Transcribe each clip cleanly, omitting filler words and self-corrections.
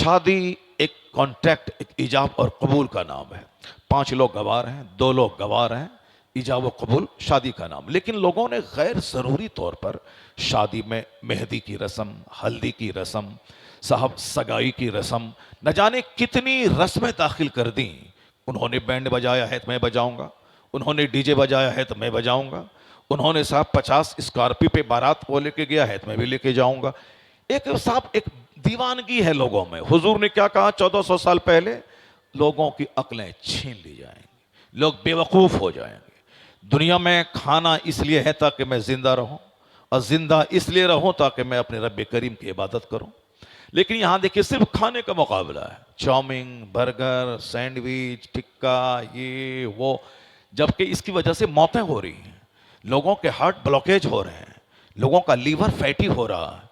शादी एक कॉन्ट्रैक्ट, एक ईजाब और कबूल का नाम है। 5 लोग गवार हैं, 2 लोग गवार हैं, ईजाब और कबूल शादी का नाम। लेकिन लोगों ने गैर ज़रूरी तौर पर शादी में मेहंदी की रस्म, हल्दी की रस्म, साहब सगाई की रस्म, न जाने कितनी रस्में दाखिल कर दी। उन्होंने बैंड बजाया है तो मैं बजाऊंगा, उन्होंने डीजे बजाया है तो मैं बजाऊंगा, उन्होंने साहब 50 स्कॉर्पियो पे बारात वो लेके गया है तो मैं भी लेके जाऊंगा। एक साहब एक दीवानगी है लोगों में। हुजूर ने क्या कहा 1400 साल पहले? लोगों की अक्लें छीन ली जाएंगी, लोग बेवकूफ़ हो जाएंगे। दुनिया में खाना इसलिए है ताकि मैं जिंदा रहूं, और जिंदा इसलिए रहूं ताकि मैं अपने रब करीम की इबादत करूं। लेकिन यहां देखिए सिर्फ खाने का मुकाबला है, चाउमीन, बर्गर, सैंडविच, टिक्का, ये वो, जबकि इसकी वजह से मौतें हो रही हैं, लोगों के हार्ट ब्लॉकेज हो रहे हैं, लोगों का लीवर फैटी हो रहा है,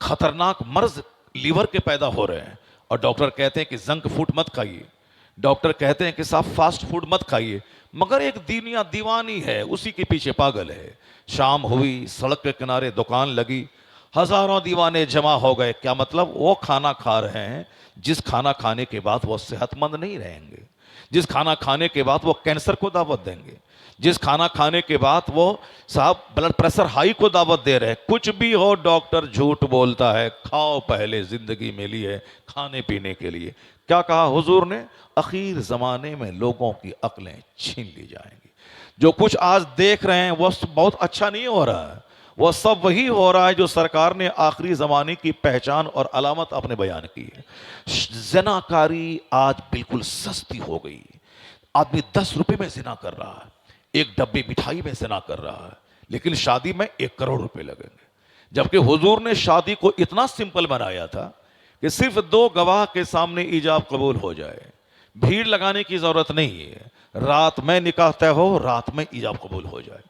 खतरनाक मर्ज लीवर के पैदा हो रहे हैं। और डॉक्टर कहते हैं कि जंक फूड मत खाइए, डॉक्टर कहते हैं कि साहब फास्ट फूड मत खाइए, मगर एक दुनिया दीवानी है, उसी के पीछे पागल है। शाम हुई, सड़क के किनारे दुकान लगी, हजारों दीवाने जमा हो गए। क्या मतलब? वो खाना खा रहे हैं जिस खाना खाने के बाद वो सेहतमंद नहीं रहेंगे, जिस खाना खाने के बाद वो कैंसर को दावत देंगे, जिस खाना खाने के बाद वो साहब ब्लड प्रेशर हाई को दावत दे रहे हैं। कुछ भी हो, डॉक्टर झूठ बोलता है। खाओ, पहले जिंदगी मिली है खाने पीने के लिए। क्या कहा हुजूर ने? अखीर जमाने में लोगों की अक्लें छीन ली जाएंगी। जो कुछ आज देख रहे हैं वो बहुत अच्छा नहीं हो रहा है, वो सब वही हो रहा है जो सरकार ने आखिरी जमाने की पहचान और अलामत अपने बयान की है। ज़िनाकारी आज बिल्कुल सस्ती हो गई। आदमी 10 रुपए में जिना कर रहा है, एक डब्बे मिठाई में जिना कर रहा है, लेकिन शादी में 1 करोड़ रुपए लगेंगे। जबकि हुजूर ने शादी को इतना सिंपल बनाया था कि सिर्फ 2 गवाह के सामने ईजाब कबूल हो जाए, भीड़ लगाने की जरूरत नहीं है। रात में निकाह तय हो, रात में ईजाब कबूल हो जाए,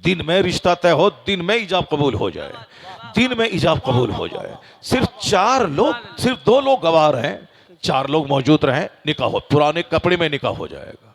दिन में रिश्ता तय हो, दिन में ईजाब कबूल हो जाए, दिन में ईजाब कबूल हो जाए। सिर्फ 4 लोग, सिर्फ 2 लोग गवाह हैं, 4 लोग मौजूद रहें, निकाह हो, पुराने कपड़े में निकाह हो जाएगा,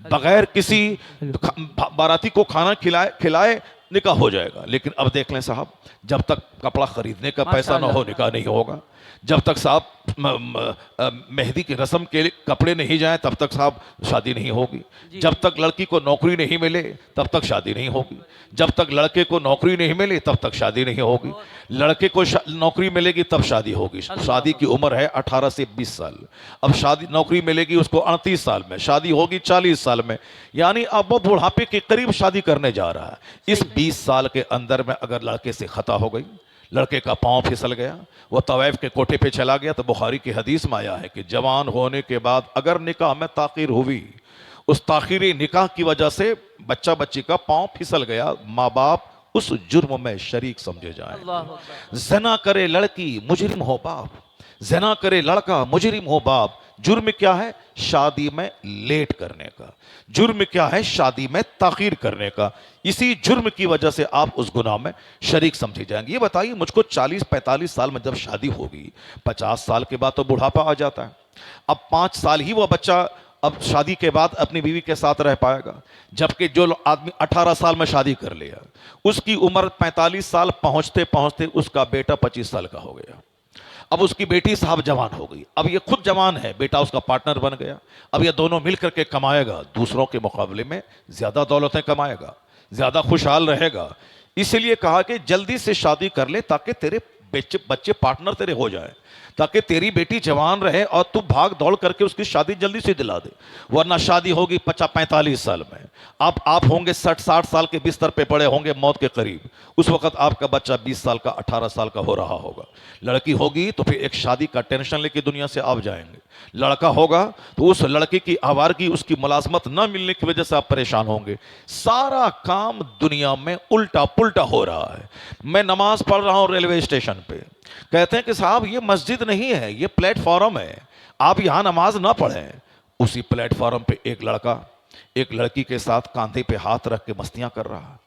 बगैर किसी बाराती को खाना खिलाए निकाह हो जाएगा। लेकिन अब देख लें साहब, जब तक कपड़ा खरीदने का पैसा ना हो निकाह नहीं होगा, जब तक साहब मेहंदी की रस्म के लिए कपड़े नहीं जाए तब तक साहब शादी नहीं होगी, जब तक लड़की को नौकरी नहीं मिले तब तक शादी नहीं होगी, जब तक लड़के को नौकरी नहीं मिले तब तक शादी नहीं होगी, लड़के को नौकरी मिलेगी तब शादी होगी। शादी की उम्र है 18 से 20 साल, अब शादी नौकरी मिलेगी उसको 38 साल में, शादी होगी 40 साल में, यानी अब वो बुढ़ापे के करीब शादी करने जा रहा है। इस 20 साल के अंदर में अगर लड़के से खता हो गई, लड़के का पांव फिसल गया, वो तवैफ के कोठे पे चला गया, तो बुखारी की हदीस में आया है कि जवान होने के बाद अगर निकाह में ताखीर हुई, उस ताखीरी निकाह की वजह से बच्चा बच्ची का पांव फिसल गया, माँ बाप उस जुर्म में शरीक समझे जाएंगे। ज़िना करे लड़की मुजरिम हो बाप, ज़िना करे लड़का मुजरिम हो बाप। जुर्म क्या है? शादी में लेट करने का। जुर्म क्या है? शादी में ताखीर करने का। इसी जुर्म की वजह से आप उस गुनाह में शरीक समझे जाएंगे। ये बताइए, मुझको 40-45 साल में जब शादी होगी, 50 साल के बाद तो बुढ़ापा आ जाता है। अब 5 साल ही वो बच्चा अब शादी के बाद अपनी बीवी के साथ रह पाएगा, जबकि जो आदमी 18 साल में शादी कर लिया, उसकी उम्र 45 साल पहुंचते पहुंचते उसका बेटा 25 साल का हो गया। अब उसकी बेटी साहब जवान हो गई, अब ये खुद जवान है, बेटा उसका पार्टनर बन गया। अब ये दोनों मिलकर के कमाएगा, दूसरों के मुकाबले में ज्यादा दौलतें कमाएगा, ज्यादा खुशहाल रहेगा। इसलिए कहा कि जल्दी से शादी कर ले ताकि तेरे बच्चे पार्टनर तेरे हो जाए, ताकि तेरी बेटी जवान रहे और तू भाग दौड़ करके उसकी शादी जल्दी से दिला दे। वरना शादी होगी 45 साल में, अब आप होंगे 60 साल के बिस्तर पे पड़े होंगे मौत के करीब, उस वक्त आपका बच्चा 20 साल का 18 साल का हो रहा होगा। लड़की होगी तो फिर एक शादी का टेंशन लेके दुनिया से आप जाएंगे, लड़का होगा तो उस लड़की की आवारगी, उसकी मुलाजमत न मिलने की वजह से आप परेशान होंगे। सारा काम दुनिया में उल्टा पुल्टा हो रहा है। मैं नमाज पढ़ रहा हूं रेलवे स्टेशन पे, कहते हैं कि साहब ये मस्जिद नहीं है, ये प्लेटफॉर्म है, आप यहां नमाज ना पढ़ें। उसी प्लेटफॉर्म पे एक लड़का एक लड़की के साथ कांधे पे हाथ रख के मस्तियां कर रहा है।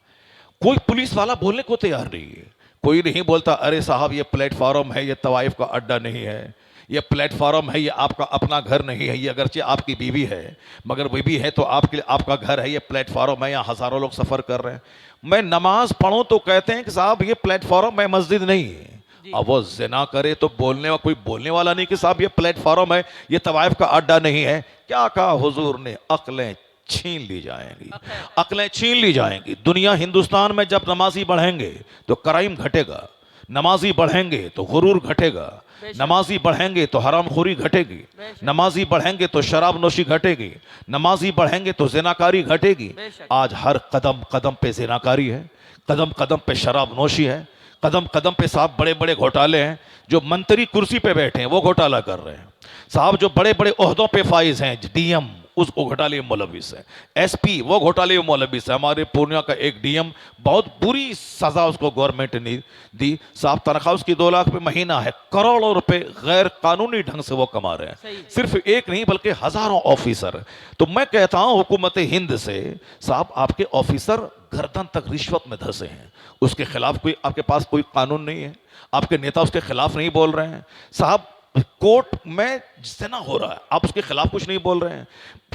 कोई पुलिस वाला बोलने को तैयार नहीं है, कोई नहीं बोलता अरे साहब ये प्लेटफॉर्म है, ये तवाइफ का अड्डा नहीं है, ये प्लेटफॉर्म है, ये आपका अपना घर नहीं है। ये अगरचे आपकी बीवी है, मगर बीवी है तो आपके लिए आपका घर है, ये प्लेटफॉर्म है, यहाँ हजारों लोग सफर कर रहे हैं। मैं नमाज पढ़ूं तो कहते हैं कि साहब ये प्लेटफॉर्म है, मस्जिद नहीं है। अब वो जिना करे तो कोई बोलने वाला नहीं कि साहब ये प्लेटफॉर्म है, ये तवाइफ का अड्डा नहीं है। क्या कहा हुजूर ने? अक्लें छीन ली जाएंगी, अक्लें छीन ली जाएंगी। दुनिया हिंदुस्तान में जब नमाजी बढ़ेंगे तो क्राइम घटेगा, नमाजी बढ़ेंगे तो गुरूर घटेगा, नमाजी बढ़ेंगे तो हरामखोरी घटेगी, नमाजी बढ़ेंगे तो शराब नोशी घटेगी, नमाजी बढ़ेंगे तो जिनाकारी घटेगी। आज हर कदम कदम पे जिनाकारी है, कदम कदम पे शराब नोशी है, कदम कदम पे साहब बड़े बड़े घोटाले हैं। जो मंत्री कुर्सी पे बैठे हैं वो घोटाला कर रहे हैं साहब, जो बड़े बड़े ओहदों पे फाइज हैं, डीएम उसको घोटाले मुलविस है, एसपी वो घोटाले मुलविस है। हमारे पूर्णिया का एक डीएम, बहुत बुरी सजा उसको गवर्नमेंट ने दी साहब, तनख्वाह उसकी 2 लाख पे महीना है, करोड़ों रुपए गैर कानूनी ढंग से वो कमा रहे हैं। सिर्फ एक नहीं बल्कि हजारों ऑफिसर। तो मैं कहता हूं हुकूमत हिंद से साहब, आपके ऑफिसर गर्दन तक रिश्वत में धंसे हैं, उसके खिलाफ कोई आपके पास कोई कानून नहीं है, आपके नेता उसके खिलाफ नहीं बोल रहे हैं साहब, कोर्ट में जितना हो रहा है आप उसके खिलाफ कुछ नहीं बोल रहे हैं।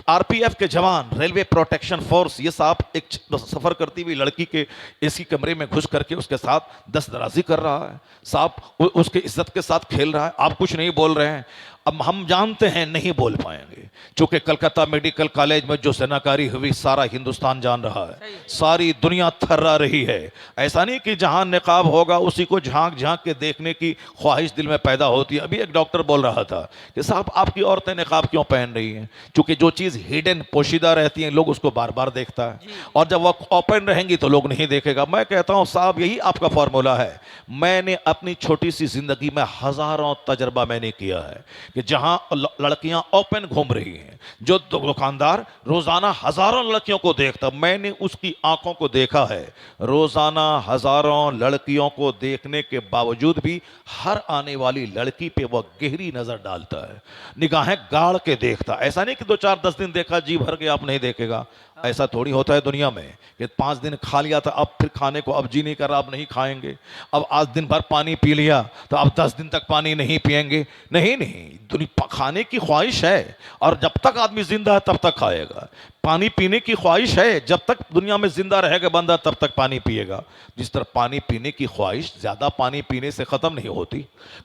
आरपीएफ के जवान, रेलवे प्रोटेक्शन फोर्स, ये साहब एक सफर करती हुई लड़की के एसी कमरे में घुस करके उसके साथ दस्तदराजी कर रहा है साहब, उसके इज्जत के साथ खेल रहा है, आप कुछ नहीं बोल रहे हैं। अब हम जानते हैं नहीं बोल पाएंगे, क्योंकि कलकत्ता मेडिकल कॉलेज में जो जनाकारी हुई सारा हिंदुस्तान जान रहा है, सारी दुनिया थर्रा रही है। ऐसा नहीं कि जहां निकाब होगा उसी को झांक झांक के देखने की ख्वाहिश दिल में पैदा होती है। अभी एक डॉक्टर बोल रहा था कि साहब आपकी औरतें निकाब क्यों पहन रही हैं? क्योंकि जो चीज़ हिडन पोशीदा रहती है लोग उसको बार बार देखता है, और जब वह ओपन रहेंगी तो लोग नहीं देखेगा। मैं कहता हूं साहब यही आपका फॉर्मूला है। मैंने अपनी छोटी सी जिंदगी में हजारों तजर्बा मैंने किया है कि जहां लड़कियां ओपन घूम रही हैं, जो दुकानदार रोजाना हजारों लड़कियों को देखता, मैंने उसकी आंखों को देखा है। रोजाना हजारों लड़कियों को देखने के बावजूद भी हर आने वाली लड़की पे वह गहरी नजर डालता है, निगाहें गाड़ के देखता। ऐसा नहीं कि 2-4-10 दिन देखा जी भर के आप नहीं देखेगा, ऐसा थोड़ी होता है दुनिया में कि 5 दिन खा लिया था अब फिर खाने को अब जी नहीं कर रहा, अब नहीं खाएंगे। अब आज दिन भर पानी पी लिया तो अब 10 दिन तक पानी नहीं पिएंगे। नहीं नहीं, दुनिया खाने की ख्वाहिश है और जब तक आदमी जिंदा है तब तक खाएगा। पानी पीने की ख्वाहिश है, जब तक दुनिया में जिंदा रहेगा बंदा तब तक पानी पिएगा। जिस तरह पानी पीने की ख्वाहिश ज्यादा पानी पीने से खत्म नहीं होती,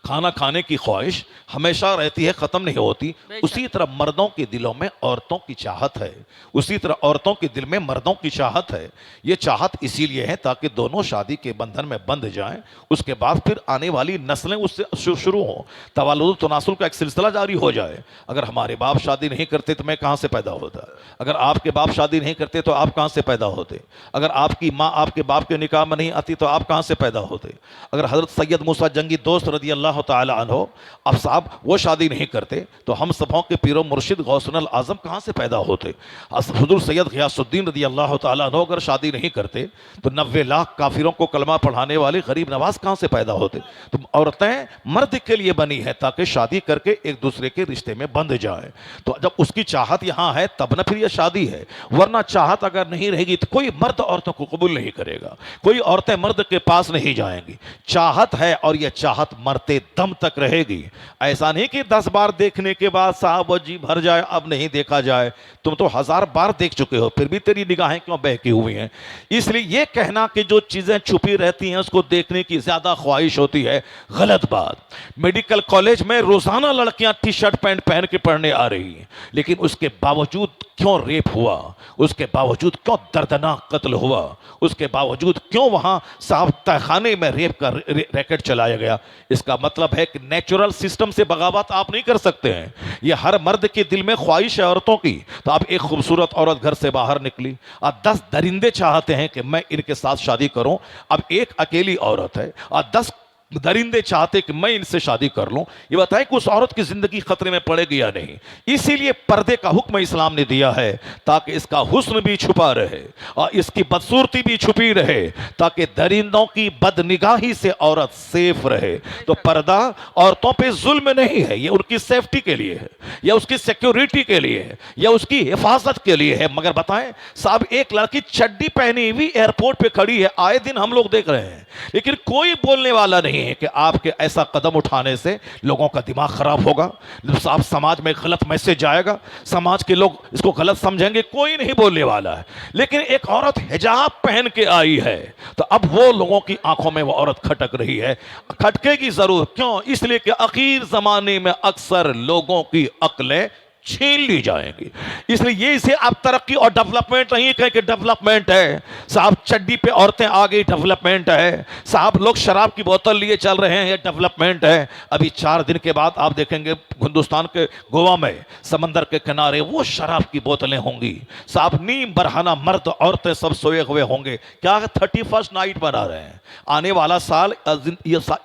खाना खाने की ख्वाहिश हमेशा रहती है, खत्म नहीं होती, उसी तरह मर्दों के दिलों में औरतों की चाहत है, उसी तरह औरतों के दिल में मर्दों की चाहत है। ये चाहत इसीलिए है ताकि दोनों शादी के बंधन में बंध जाएं, उसके बाद फिर आने वाली नस्लें उससे शुरू हों, तवालुद तनासुल का एक सिलसिला जारी हो जाए। अगर हमारे बाप शादी नहीं करते तो मैं कहां से पैदा होता? अगर आपके बाप शादी नहीं करते तो आप कहां से पैदा होते? अगर आपकी माँ आपके बाप के निकाह में नहीं आती तो आप कहां से पैदा होते? अगर हजरत सैयद मूसा जंगी दोस्त रदी अल्लाह तआला अन्हो अब साहब वो शादी नहीं करते तो हम सबों के पीरो मुर्शिद गौसुल आजम कहां से पैदा होते? हुजूर सैयद गियासुद्दीन रदी अल्लाह तआला अन्हो अगर शादी नहीं करते तो 90 लाख काफिरों को कलमा पढ़ाने वाले गरीब नवाज कहां से पैदा होते? तो औरतें मर्द के लिए बनी है ताकि शादी करके एक दूसरे के रिश्ते में बंध जाए। तो जब उसकी चाहत यहां है तब ना फिर यह शादी है, वरना चाहत अगर नहीं रहेगी तो कोई मर्द औरतों को कबूल नहीं करेगा, कोई औरतें मर्द के पास नहीं जाएंगी। चाहत है और यह चाहत मरते दम तक रहेगी। ऐसा नहीं कि 10 बार देखने के बाद साहब वो जी भर जाए अब नहीं देखा जाए। तुम तो 1000 बार देख चुके हो फिर भी तेरी निगाहें क्यों बहकी हुई हैं? इसलिए यह कहना कि जो चीजें छुपी रहती हैं उसको देखने की ज्यादा ख्वाहिश होती है, गलत बात। मेडिकल कॉलेज में रोजाना लड़कियां टी शर्ट पैंट पहन के पढ़ने आ रही हैं, लेकिन उसके बावजूद क्यों रेप हुआ, उसके बावजूद क्यों दर्दनाक कत्ल हुआ, उसके बावजूद क्यों वहां साहब तहखाने में रेप का रैकेट चलाया गया? इसका मतलब है कि नेचुरल सिस्टम से बगावत आप नहीं कर सकते हैं। यह हर मर्द के दिल में ख्वाहिश है औरतों की। तो अब एक खूबसूरत औरत घर से बाहर निकली, अब 10 दरिंदे चाहते हैं कि मैं इनके साथ शादी करूं। अब एक अकेली औरत है और 10 दरिंदे चाहते कि मैं इनसे शादी कर लूं। ये बताएं कि उस औरत की जिंदगी खतरे में पड़ेगी या नहीं। इसीलिए पर्दे का हुक्म इस्लाम ने दिया है ताकि इसका हुस्न भी छुपा रहे और इसकी बदसूरती भी छुपी रहे, ताकि दरिंदों की बदनिगाही से औरत सेफ रहे। तो पर्दा औरतों पे जुल्म नहीं है, ये उनकी सेफ्टी के लिए है, या उसकी सिक्योरिटी के लिए है, या उसकी हिफाजत के लिए है। मगर बताएं साहब, एक लड़की चड्डी पहनी हुई एयरपोर्ट पे खड़ी है, आए दिन हम लोग देख रहे हैं, लेकिन कोई बोलने वाला नहीं नहीं है कि आपके ऐसा कदम उठाने से लोगों का दिमाग खराब होगा, आप समाज में गलत मैसेज जाएगा, समाज के लोग इसको गलत समझेंगे, कोई नहीं बोलने वाला है। लेकिन एक औरत हिजाब पहन के आई है तो अब वो लोगों की आंखों में वो औरत खटक रही है, खटकेगी जरूर। क्यों? इसलिए कि आखिर जमाने में अक्सर लोगों की अक्लें छीन ली जाएंगी। इसलिए ये इसे अब तरक्की और डेवलपमेंट नहीं कहें कि डेवलपमेंट है साहब, चड्डी पे औरतें आ गई डेवलपमेंट है साहब, लोग शराब की बोतल लिए चल रहे हैं ये डेवलपमेंट है। अभी 4 दिन के बाद आप देखेंगे हिंदुस्तान के गोवा में समंदर के किनारे वो शराब की बोतलें होंगी साहब, नीम बरहाना मर्द औरतें सब सोए हुए होंगे। क्या 31st नाइट मना रहे हैं। आने वाला साल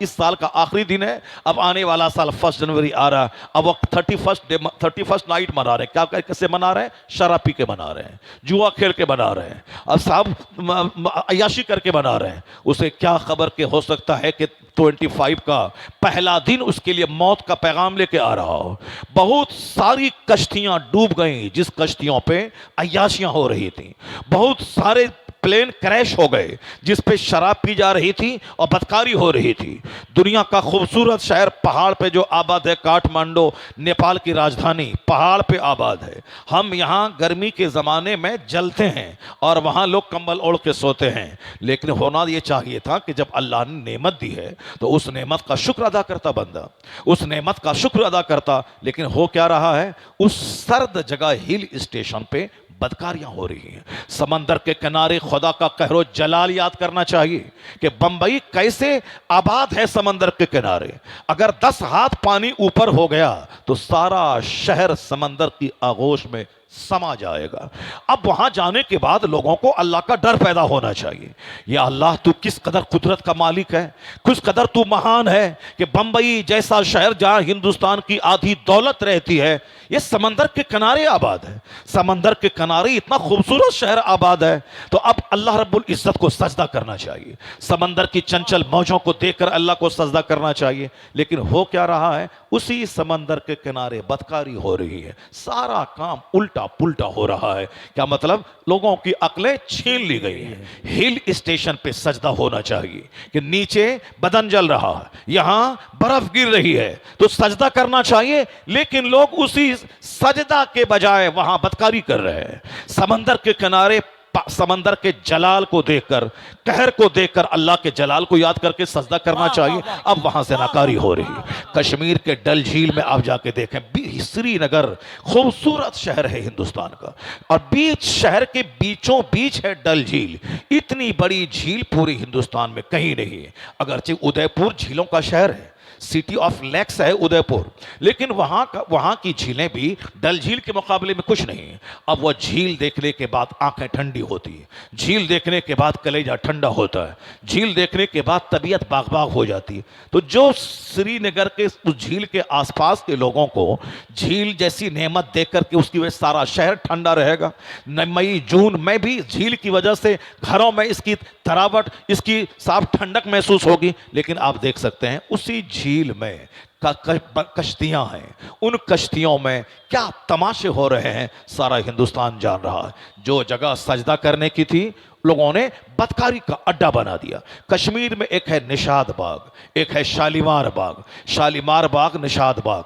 इस साल का आखिरी दिन है, अब आने वाला साल 1 जनवरी आ रहा, अब वो 31st नाइट मना रहे हैं। क्या कैसे मना रहे हैं? शराब पी के मना रहे हैं, जुआ खेल के मना रहे हैं, अब साहब अय्याशी करके मना रहे हैं। उसे क्या खबर के हो सकता है कि 25 का पहला दिन उसके लिए मौत का पैगाम लेके आ रहा हो। बहुत सारी कश्तियां डूब गई जिस कश्तियों पे अय्याशियां हो रही थी, बहुत सारे प्लेन क्रैश हो गए जिस पे शराब पी जा रही थी और बदकारी हो रही थी। दुनिया का खूबसूरत शहर पहाड़ पे जो आबाद है, काठमांडू नेपाल की राजधानी पहाड़ पे आबाद है। हम यहाँ गर्मी के ज़माने में जलते हैं और वहाँ लोग कंबल ओढ़ के सोते हैं। लेकिन होना ये चाहिए था कि जब अल्लाह ने नेमत दी है तो उस नेमत का शुक्र अदा करता बंदा, उस नेमत का शुक्र अदा करता। लेकिन हो क्या रहा है, उस सर्द जगह हिल स्टेशन पे बदकारियां हो रही हैं। समंदर के किनारे खुदा का कहरो जलाल याद करना चाहिए कि बंबई कैसे आबाद है समंदर के किनारे। अगर 10 हाथ पानी ऊपर हो गया तो सारा शहर समंदर की आगोश में समा जाएगा। अब वहां जाने के बाद लोगों को अल्लाह का डर पैदा होना चाहिए। या अल्लाह तू किस कदर कुदरत का मालिक है, किस कदर तू महान है कि बंबई जैसा शहर जहां हिंदुस्तान की आधी दौलत रहती है ये समंदर के किनारे आबाद है। समंदर के किनारे इतना खूबसूरत शहर आबाद है तो अब अल्लाह रब्बुल इज्जत को सजदा करना चाहिए, समंदर की चंचल मौजों को देखकर अल्लाह को सजदा करना चाहिए। लेकिन हो क्या रहा है, उसी समंदर के किनारे बदकारी हो रही है, सारा काम उल्टा पुल्टा हो रहा है। क्या मतलब? लोगों की अक्लें छीन ली गई हैं। हिल स्टेशन पे सजदा होना चाहिए कि नीचे बदन जल रहा है, यहां बर्फ गिर रही है तो सजदा करना चाहिए, लेकिन लोग उसी सजदा के बजाय वहां बदकारी कर रहे हैं। समंदर के किनारे समंदर के जलाल को देखकर, कहर को देखकर अल्लाह के जलाल को याद करके सजदा करना चाहिए। अब वहां से नाकारी हो रही है। कश्मीर के डल झील में आप जाके देखें, श्रीनगर खूबसूरत शहर है हिंदुस्तान का और बीच शहर के बीचों बीच है डल झील। इतनी बड़ी झील पूरे हिंदुस्तान में कहीं नहीं है। अगरचे उदयपुर झीलों का शहर है, सिटी ऑफ लेक्स है उदयपुर, लेकिन वहां की झीलें भी डल झील के मुकाबले में कुछ नहीं है। अब वह झील देखने के बाद आंखें ठंडी होती है, झील देखने के बाद कलेजा ठंडा होता है, झील देखने के बाद तबीयत बाग बाग हो जाती है। तो जो श्रीनगर के उस झील के आसपास के लोगों को झील जैसी नेमत देख करके उसकी वजह सारा शहर ठंडा रहेगा। मई जून में भी झील की वजह से घरों में इसकी तरावट, इसकी साफ ठंडक महसूस होगी। लेकिन आप देख सकते हैं उसी झील में कश्तियां हैं, उन कश्तियों में क्या तमाशे हो रहे हैं सारा हिंदुस्तान जान रहा है। जो जगह सजदा करने की थी लोगों ने बदकारी का अड्डा बना दिया। कश्मीर में एक है निशाद बाग, एक है शालीमार बाग, शालीमार बाग, निशाद बाग।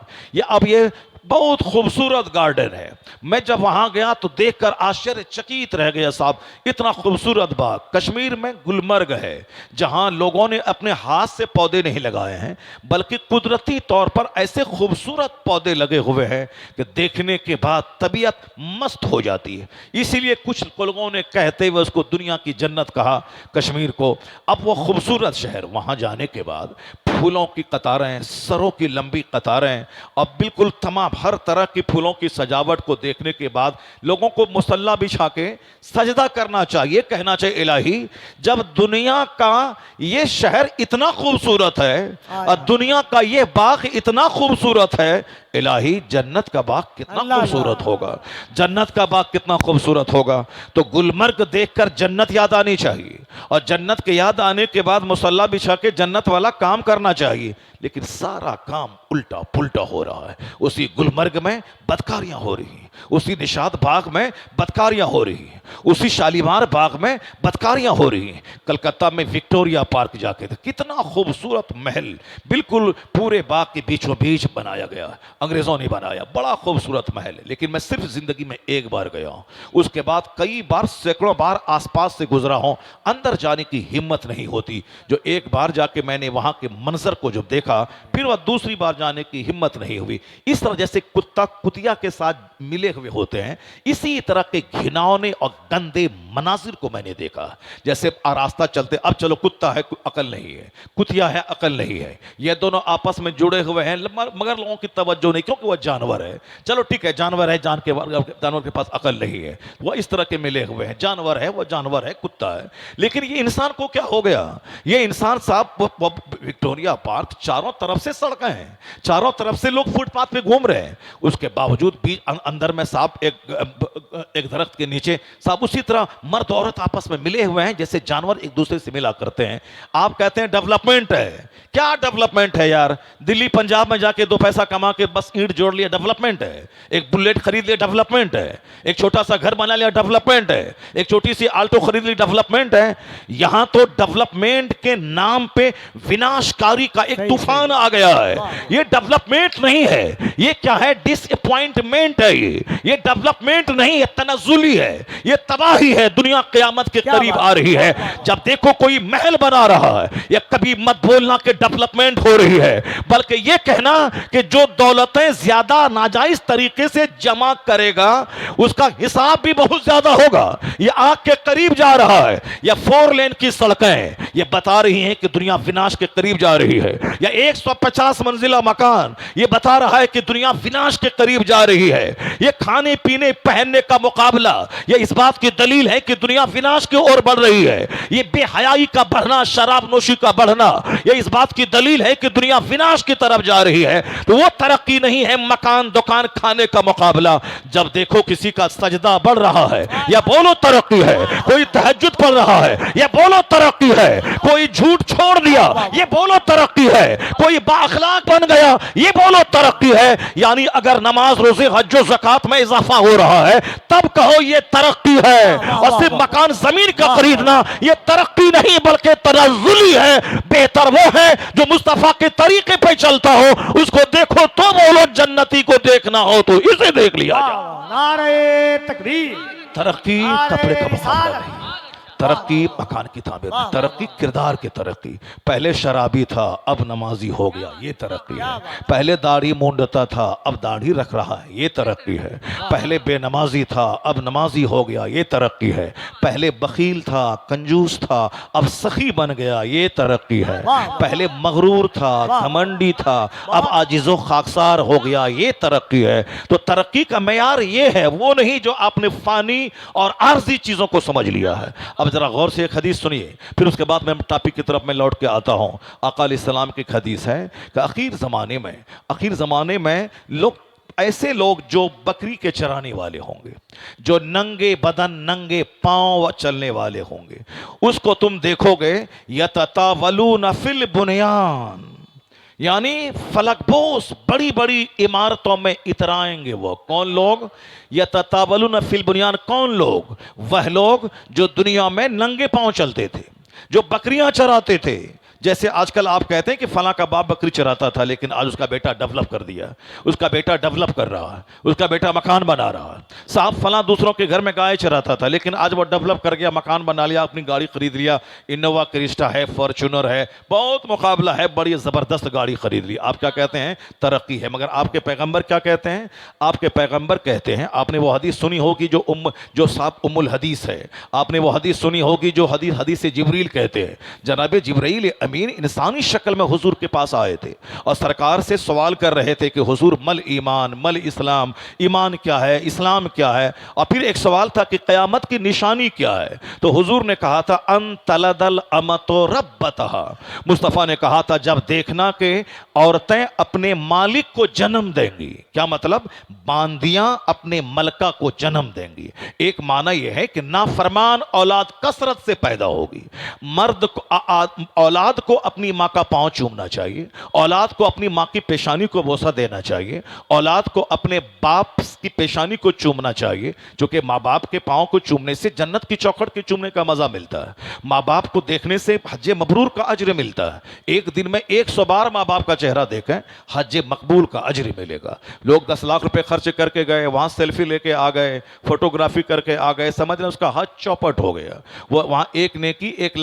ये बहुत खूबसूरत गार्डन है। मैं जब वहां गया तो देखकर आश्चर्यचकित रह गया साहब, इतना खूबसूरत बाग। कश्मीर में गुलमर्ग है जहां लोगों ने अपने हाथ से पौधे नहीं लगाए हैं बल्कि कुदरती तौर पर ऐसे खूबसूरत पौधे लगे हुए हैं कि देखने के बाद तबीयत मस्त हो जाती है। इसीलिए कुछ लोगों ने कहते हुए उसको दुनिया की जन्नत कहा कश्मीर को। अब वो खूबसूरत शहर, वहां जाने के बाद फूलों की कतारें, सरों की लंबी कतारें और बिल्कुल तमाम हर तरह की फूलों की सजावट को देखने के बाद लोगों को मुसल्ला बिछा के सजदा करना चाहिए, कहना चाहिए इलाही जब दुनिया का ये शहर इतना खूबसूरत है और दुनिया का ये बाग इतना खूबसूरत है, इलाही जन्नत का बाग कितना खूबसूरत होगा, जन्नत का बाग कितना खूबसूरत होगा। तो गुलमर्ग देखकर जन्नत याद आनी चाहिए और जन्नत के याद आने के बाद मुसल्ला बिछा के जन्नत वाला काम करना चाहिए। लेकिन सारा काम उल्टा पुल्टा हो रहा है। उसी गुलमर्ग में बदकारियां हो रही हैं, उसी निशात बाग में बदकारियां हो रही हैं, उसी शालीमार बाग में बदकारियां हो रही हैं। कलकत्ता में विक्टोरिया पार्क जाके थे, कितना खूबसूरत महल बिल्कुल पूरे बाग के बीचों बीच बनाया गया, अंग्रेजों ने बनाया, बड़ा खूबसूरत महल है। लेकिन मैं सिर्फ जिंदगी में एक बार गया हूं, उसके बाद कई बार सैकड़ों बार आसपास से गुजरा हूं, अंदर जाने की हिम्मत नहीं होती। जो एक बार जाके मैंने वहां के मंजर को जब देखा, फिर वह दूसरी बार जाने की हिम्मत नहीं हुई। इस तरह जैसे कुत्ता कुतिया के साथ मिले हुए होते हैं, इसी तरह के घिनौने और गंदे मनाजिर को मैंने देखा। जैसे रास्ता चलते, अब चलो कुत्ता है अकल नहीं है, कुतिया है अकल नहीं है, ये दोनों आपस में जुड़े हुए हैं मगर लोगों की तवज्जो नहीं, क्योंकि वह जानवर है। चलो ठीक है, जानवर है, जानवर के पास अकल नहीं है, वह इस तरह के मिले हुए हैं। जानवर है, वह जानवर है, कुत्ता है। लेकिन ये इंसान को क्या हो गया? ये इंसान साहब, विक्टोरिया पार्क चारों तरफ से सड़कें हैं, चारों तरफ से लोग फुटपाथ पे घूम रहे हैं, उसके बावजूद बीच अंदर में साहब एक दरख्त के नीचे साहब उसी तरह मर्द औरत आपस में मिले हुए हैं जैसे जानवर एक दूसरे से मिला करते हैं। आप कहते हैं डेवलपमेंट है, क्या डेवलपमेंट है यार? दिल्ली पंजाब में जाके 2 पैसा कमा के बस ईंट जोड़ लिया, डेवलपमेंट है? एक बुलेट खरीद लिया, डेवलपमेंट है? एक छोटा सा घर बना लिया, डेवलपमेंट है? एक छोटी सी आल्टो खरीद ली, डेवलपमेंट है? यहां तो डेवलपमेंट के नाम पे विनाशकारी का एक तूफान आ गया है। ये डेवलपमेंट नहीं है, ये क्या है? डिसअपॉइंटमेंट है। ये डेवलपमेंट नहीं है, तनज़ुली है, ये तबाही है। दुनिया क़यामत के करीब आ रही है। जब देखो कोई महल बना रहा है, या कभी मत बोलना कि डेवलपमेंट हो रही है, बल्कि यह कहना कि जो दौलतें ज्यादा नाजायज तरीके से जमा करेगा उसका हिसाब भी बहुत ज्यादा होगा। यह आग के करीब जा रहा है। यह 4 लेन की सड़कें ये बता रही हैं कि दुनिया विनाश के करीब जा रही है। या 150 मंजिला मकान ये बता रहा है कि दुनिया विनाश के करीब जा रही है। ये खाने पीने पहनने का मुकाबला ये इस बात की दलील है कि दुनिया विनाश की ओर बढ़ रही है। ये बेहयाई का बढ़ना, शराब नोशी का बढ़ना ये इस बात की दलील है कि दुनिया विनाश की तरफ जा रही है। तो वो तरक्की नहीं है मकान दुकान खाने का मुकाबला। जब देखो किसी का सजदा बढ़ रहा है या बोलो तरक्की है, कोई तहज्जुद पढ़ रहा है या बोलो तरक्की है, कोई झूठ छोड़ दिया ये बोलो तरक्की है, कोई बाअखलाक बन गया ये बोलो तरक्की है। यानी अगर नमाज रोजे हज और ज़कात में इजाफा हो रहा है तब कहो ये तरक्की है। और सिर्फ मकान जमीन का खरीदना ये तरक्की नहीं बल्कि तनज़्ज़ुली है। बेहतर वो है जो मुस्तफा के तरीके पे चलता हो, उसको देखो तो बोलो जन्नती को देखना हो तो इसे देख लिया जाए। नारे तकबीर। तरक्की कपड़े का मुकाबला नहीं, तरक्की मकान की तामीर, तरक्की किरदार की तरक्की। पहले शराबी था अब नमाजी हो गया, ये तरक्की है। पहले दाढ़ी मूंढता था अब दाढ़ी रख रहा है, ये तरक्की है। पहले बेनमाजी था अब नमाजी हो गया, ये तरक्की है। पहले बखील था कंजूस था अब सखी बन गया, ये तरक्की है। पहले मगरूर था घमंडी था अब आजिज़ो खाकसार हो गया, ये तरक्की है। तो तरक्की का मेयार ये है, वो नहीं जो आपने फानी और आर्जी चीजों को समझ लिया है। अब जरा गौर से एक हदीस सुनिए, फिर उसके बाद मैं टॉपिक की तरफ में लौट के आता हूं। आका अलैहिस्सलाम की हदीस है कि आखिर ज़माने में लोग ऐसे लोग जो बकरी के चराने वाले होंगे, जो नंगे बदन नंगे पांव चलने वाले होंगे, उसको तुम देखोगे यततावलून फिल बुनियान, यानी फलकबोस बड़ी बड़ी इमारतों में इतराएंगे। वो कौन लोग? यततावलून फिल बुनियान, कौन लोग? वह लोग जो दुनिया में नंगे पांव चलते थे, जो बकरियां चराते थे। जैसे आजकल आप कहते हैं कि फला का बाप बकरी चराता था लेकिन आज उसका बेटा डेवलप कर दिया, उसका बेटा डेवलप कर रहा है, उसका बेटा मकान बना रहा है। साहब फला दूसरों के घर में गाय चराता था लेकिन आज वो डेवलप कर गया, मकान बना लिया, अपनी गाड़ी खरीद लिया, इनोवा क्रिस्टा है, फॉर्चूनर है, बहुत मुकाबला है, बड़ी ज़बरदस्त गाड़ी खरीद ली। आप क्या कहते हैं? तरक्की है। मगर आपके पैगम्बर क्या कहते हैं? आपके पैगम्बर कहते हैं, आपने वो हदीस सुनी होगी जो साहब उम्मुल हदीस है, आपने वो हदीस सुनी होगी जो हदीस जिब्रील कहते हैं। जनाब जिब्रील अमीन इंसानी शक्ल में हुजूर के पास आए थे और सरकार से सवाल कर रहे थे कि हुजूर मल ईमान मल इस्लाम, ईमान क्या है, इस्लाम क्या है? और फिर एक सवाल था कि क़यामत की निशानी क्या है? तो हुजूर ने कहा था अन तलदल अमतो रब्बतहा, मुस्तफ़ा ने कहा था जब देखना कि औरतें अपने मालिक को जन्म देंगी। क्या मतलब? बांदियां अपने मलका को जन्म देंगी। एक माना यह है कि नाफरमान औलाद कसरत से पैदा होगी, मर्द को औलाद औलाद को अपनी माँ का पाँव चूमना चाहिए, औलाद को अपनी माँ की पेशानी को बोसा देना चाहिए, औलाद को अपने बाप की पेशानी को चूमना चाहिए, क्योंकि माँ बाप के पाँव को चूमने से जन्नत की चौखट के चूमने का मजा मिलता है। माँ बाप को देखने से हज मबरूर का अजर मिलता है। एक दिन में 100 बार माँ बाप का चेहरा देखें, हज मकबूल का अजर मिलेगा। लोग 10 लाख रुपए खर्च करके गए, वहां सेल्फी लेके आ गए, फोटोग्राफी करके आ गए, समझ रहे उसका हज चौपट हो गया। वो वहां एक नेकी 1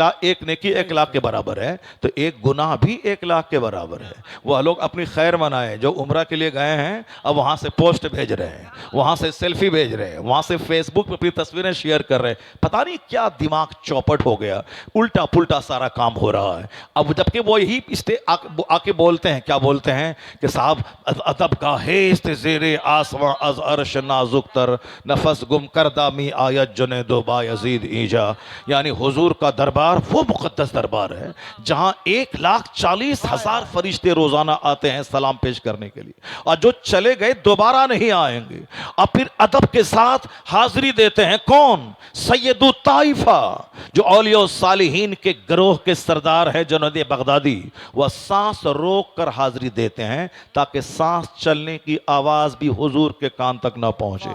लाख के बराबर है, तो एक गुनाह भी 1 लाख के बराबर है। वह लोग अपनी खैर मनाए जो उम्रा के लिए गए हैं, अब वहां से पोस्ट भेज रहे हैं, वहां से सेल्फी भेज रहे हैं, वहां से फेसबुक पे अपनी तस्वीरें शेयर कर रहे हैं। पता नहीं क्या दिमाग चौपट हो गया, उल्टा पुल्टा सारा काम हो रहा है। अब जबकि वो यही आके बोलते हैं, क्या बोलते हैं कि साहब अदब का हेस्त ज़ेरे आसमां अज़ अर्श नाजुक तर नफस गुम करदा मी आयत जने दो बायजीद ईजा। यानी हुजूर का दरबार वो मुक़द्दस दरबार है जहां 1,40,000 फरिश्ते रोजाना आते हैं सलाम पेश करने के लिए, और जो चले गए दोबारा नहीं आएंगे। अब फिर अदब के साथ हाजिरी देते हैं कौन? सैयदु ताइफा, जो औलिया सालिहीन के गिरोह के सरदार है जुनैद बगदादी। वह सांस रोक कर हाजिरी देते हैं ताकि सांस चलने की आवाज भी हुजूर के कान तक ना पहुंचे।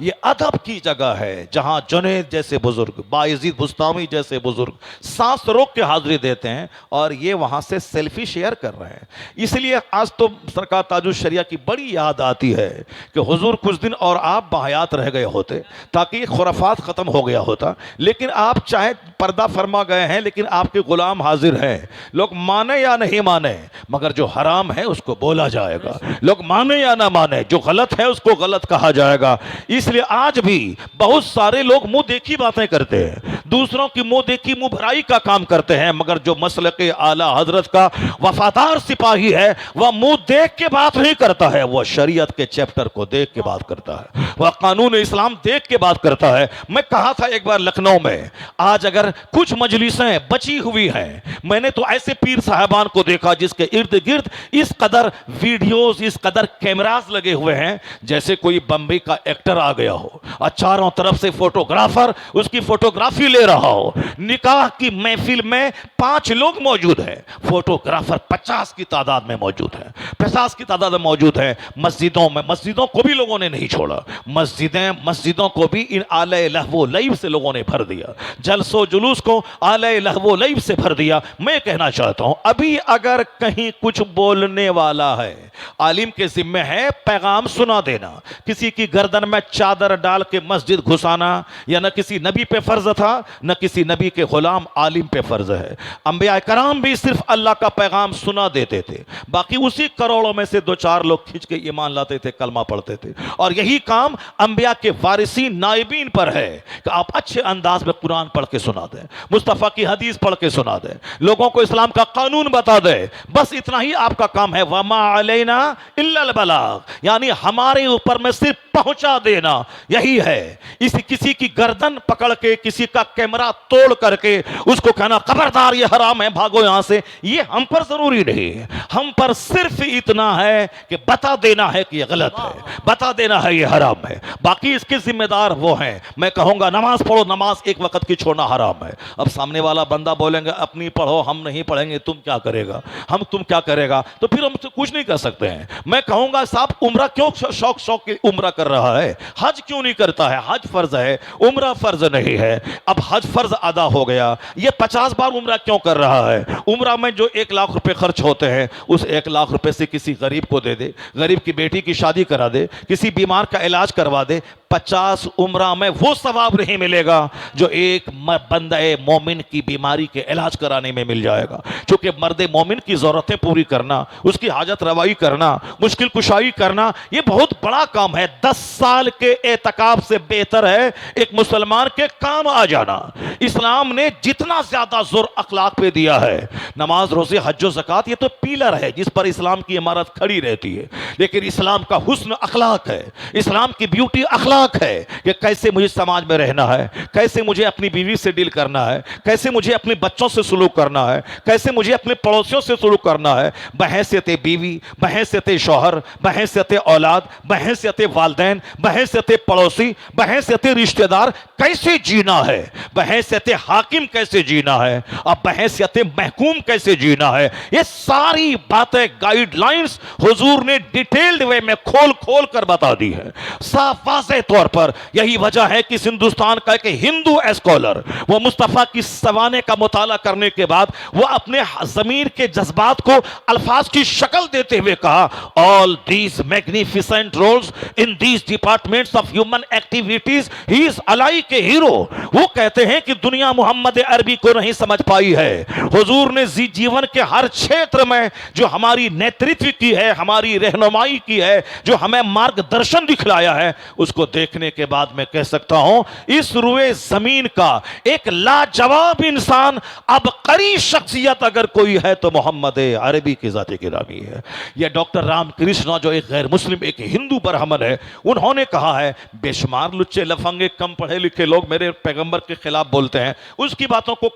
ये अदब की जगह है जहां जुनैद जैसे बुजुर्ग, बायजीद बुस्तामी जैसे बुजुर्ग सांस रोक के हाजिरी देते हैं, और ये वहां से सेल्फी शेयर कर रहे हैं। इसलिए आज तो सरकार ताजुल शरिया की बड़ी याद आती है कि हुजूर कुछ दिन और आप बाहयात रह गए होते ताकि ये खुराफात खत्म हो गया होता। लेकिन आप चाहे पर्दा फरमा गए हैं, लेकिन आपके गुलाम हाजिर हैं। लोग माने या नहीं माने, मगर जो हराम है उसको बोला जाएगा। लोग माने या ना माने, जो गलत है उसको गलत कहा जाएगा। इसलिए आज भी बहुत सारे लोग मुंह देखी बातें करते हैं, दूसरों की मुंह देखी मुंह भराई का काम करते हैं, मगर जो मसलके आला हजरत का वफादार सिपाही है वह मुंह देख के बात नहीं करता है, वह शरीयत के चैप्टर को देख के बात करता है, वह कानून इस्लाम देख के बात करता है। मैं कहा था एक बार लखनऊ में, आज अगर कुछ मजलिसें बची हुई हैं, मैंने तो ऐसे पीर साहबान को देखा जिसके इर्द गिर्द इस कदर वीडियोस, इस कदर कैमरास लगे हुए हैं जैसे कोई बम्बई का एक्टर आ गया हो, और चारों तरफ से फोटोग्राफर उसकी फोटोग्राफी ले रहा हो। निकाह की महफिल में 5 लोग मौजूद हैं, फोटोग्राफर 50 की तादाद में मौजूद है, 50 की तादाद में मौजूद है। मस्जिदों में, मस्जिदों को भी लोगों ने नहीं छोड़ा, मस्जिदों को भी इन आले लहवो लईब से लोगों ने भर दिया, जलसो जुलूस को आले लहवो लईब से भर दिया। मैं कहना चाहता हूं, अभी अगर कहीं कुछ बोलने वाला है, आलिम के जिम्मे है पैगाम सुना देना। किसी की गर्दन में चादर डाल के मस्जिद घुसाना या न किसी नबी पे फर्ज था, न किसी नबी के गुलाम आलिम पे फर्ज है। अंबिया कराम भी सिर्फ अल्लाह का पैगाम सुना देते थे, बाकी उसी करोड़ों में से 2-4 लोग खींच के ईमान लाते थे, कलमा पढ़ते थे। और यही काम अंबिया के वारिसीन नाइबीन पर है कि आप अच्छे अंदाज में कुरान पढ़ के सुना दें, मुस्तफ़ा की हदीस पढ़ के सुना दें, लोगों को इस्लाम का कानून बता दें। बस इतना ही आपका काम है। वमा अलैना इल्लल बलाग, यानी हमारे ऊपर में सिर्फ पहुंचा देना, यही है। किसी की गर्दन पकड़ के, किसी का कैमरा तोड़ करके उसको कहना खबरदार ये हराम है, भागो यहां से, ये हम पर जरूरी नहीं है। हम पर सिर्फ इतना है कि बता देना है कि ये गलत है, बता देना है ये हराम है, बाकी इसके जिम्मेदार वो हैं। मैं कहूंगा नमाज पढ़ो, नमाज एक वक्त की छोड़ना हराम है। अब सामने वाला बंदा बोलेंगे अपनी पढ़ो, हम नहीं पढ़ेंगे, तुम क्या करेगा, तुम क्या करेगा, तो फिर हम तो कुछ नहीं कर सकते हैं। मैं कहूंगा साहब उम्रा क्यों शौक की उम्रा कर रहा है, हज क्यों नहीं करता है? हज फर्ज है, उम्रा फर्ज नहीं है। अब हज फर्ज अदा हो गया, ये 50 बार उम्रा क्यों कर रहा है? उम्रा में जो 1 लाख रुपए खर्च होते हैं, उस 1 लाख रुपए से किसी गरीब को दे दे, गरीब की बेटी की शादी करा दे, किसी बीमार का इलाज करवा दे। 50 उम्रा में वो सवाब नहीं मिलेगा जो एक बंदे मोमिन की बीमारी के इलाज कराने में मिल जाएगा। क्योंकि मर्द मोमिन की ज़रूरतें पूरी करना, उसकी हाजत रवाई करना, मुश्किल कुशाई करना, ये बहुत बड़ा काम है। 10 साल के एतकाफ से बेहतर है एक मुसलमान के काम आ जाना। इस्लाम ने जितना ज्यादा जोर अखलाक पे दिया है, नमाज, रोजे, हज, ज़कात, ये तो पिलर है जिस पर इस्लाम की इमारत खड़ी रहती है। लेकिन इस्लाम का हुस्न अखलाक है, इस्लाम की ब्यूटी अखलाक तलाक है कि कैसे मुझे समाज में रहना है, कैसे मुझे अपनी बीवी से डील करना है, कैसे मुझे अपने बच्चों से सुलूक करना है, कैसे मुझे अपने पड़ोसियों से सुलूक करना है, बहैसियत बीवी, बहैसियत शौहर, बहैसियत औलाद, बहैसियत वालिदैन, बहैसियत पड़ोसी, बहैसियत रिश्तेदार कैसे जीना है, बहैसियत हाकिम कैसे जीना है, और बहैसियत महकूम कैसे जीना है। ये सारी बातें गाइडलाइंस हुजूर ने डिटेल्ड वे में खोल खोल कर बता दी है, साफ वाज़ेह तौर पर। यही वजह है कि हिंदुस्तान का एक हिंदू स्कॉलर वो मुस्तफा की सवाने का मुताला करने के बाद वो अपने ज़मीर के जज्बात को अल्फाज की शक्ल देते हुए कहा, all these magnificent roles in these departments of human activities he is alike के हीरो। वो कहते हैं कि दुनिया मोहम्मद अरबी को नहीं समझ पाई है। हुजूर ने जीवन के हर क्षेत्र में जो हमारी नेतृत्व की है, हमारी रहनुमाई की है, जो हमें मार्गदर्शन दिखलाया है, उसको देखने के बाद मैं कह सकता हूं इस रुए जमीन का एक लाजवाब इंसान, अब करी शख्सियत अगर कोई है तो मोहम्मद अरबी की जाते गिरामी है। यह डॉक्टर रामकृष्ण जो एक गैर मुस्लिम एक हिंदू ब्राह्मण है, उन्होंने कहा है बेशुमार लुच्चे लफंगे कम पढ़े लिखे लोग मेरे पैगंबर के खिलाफ बोलते हैं, उसकी बातों को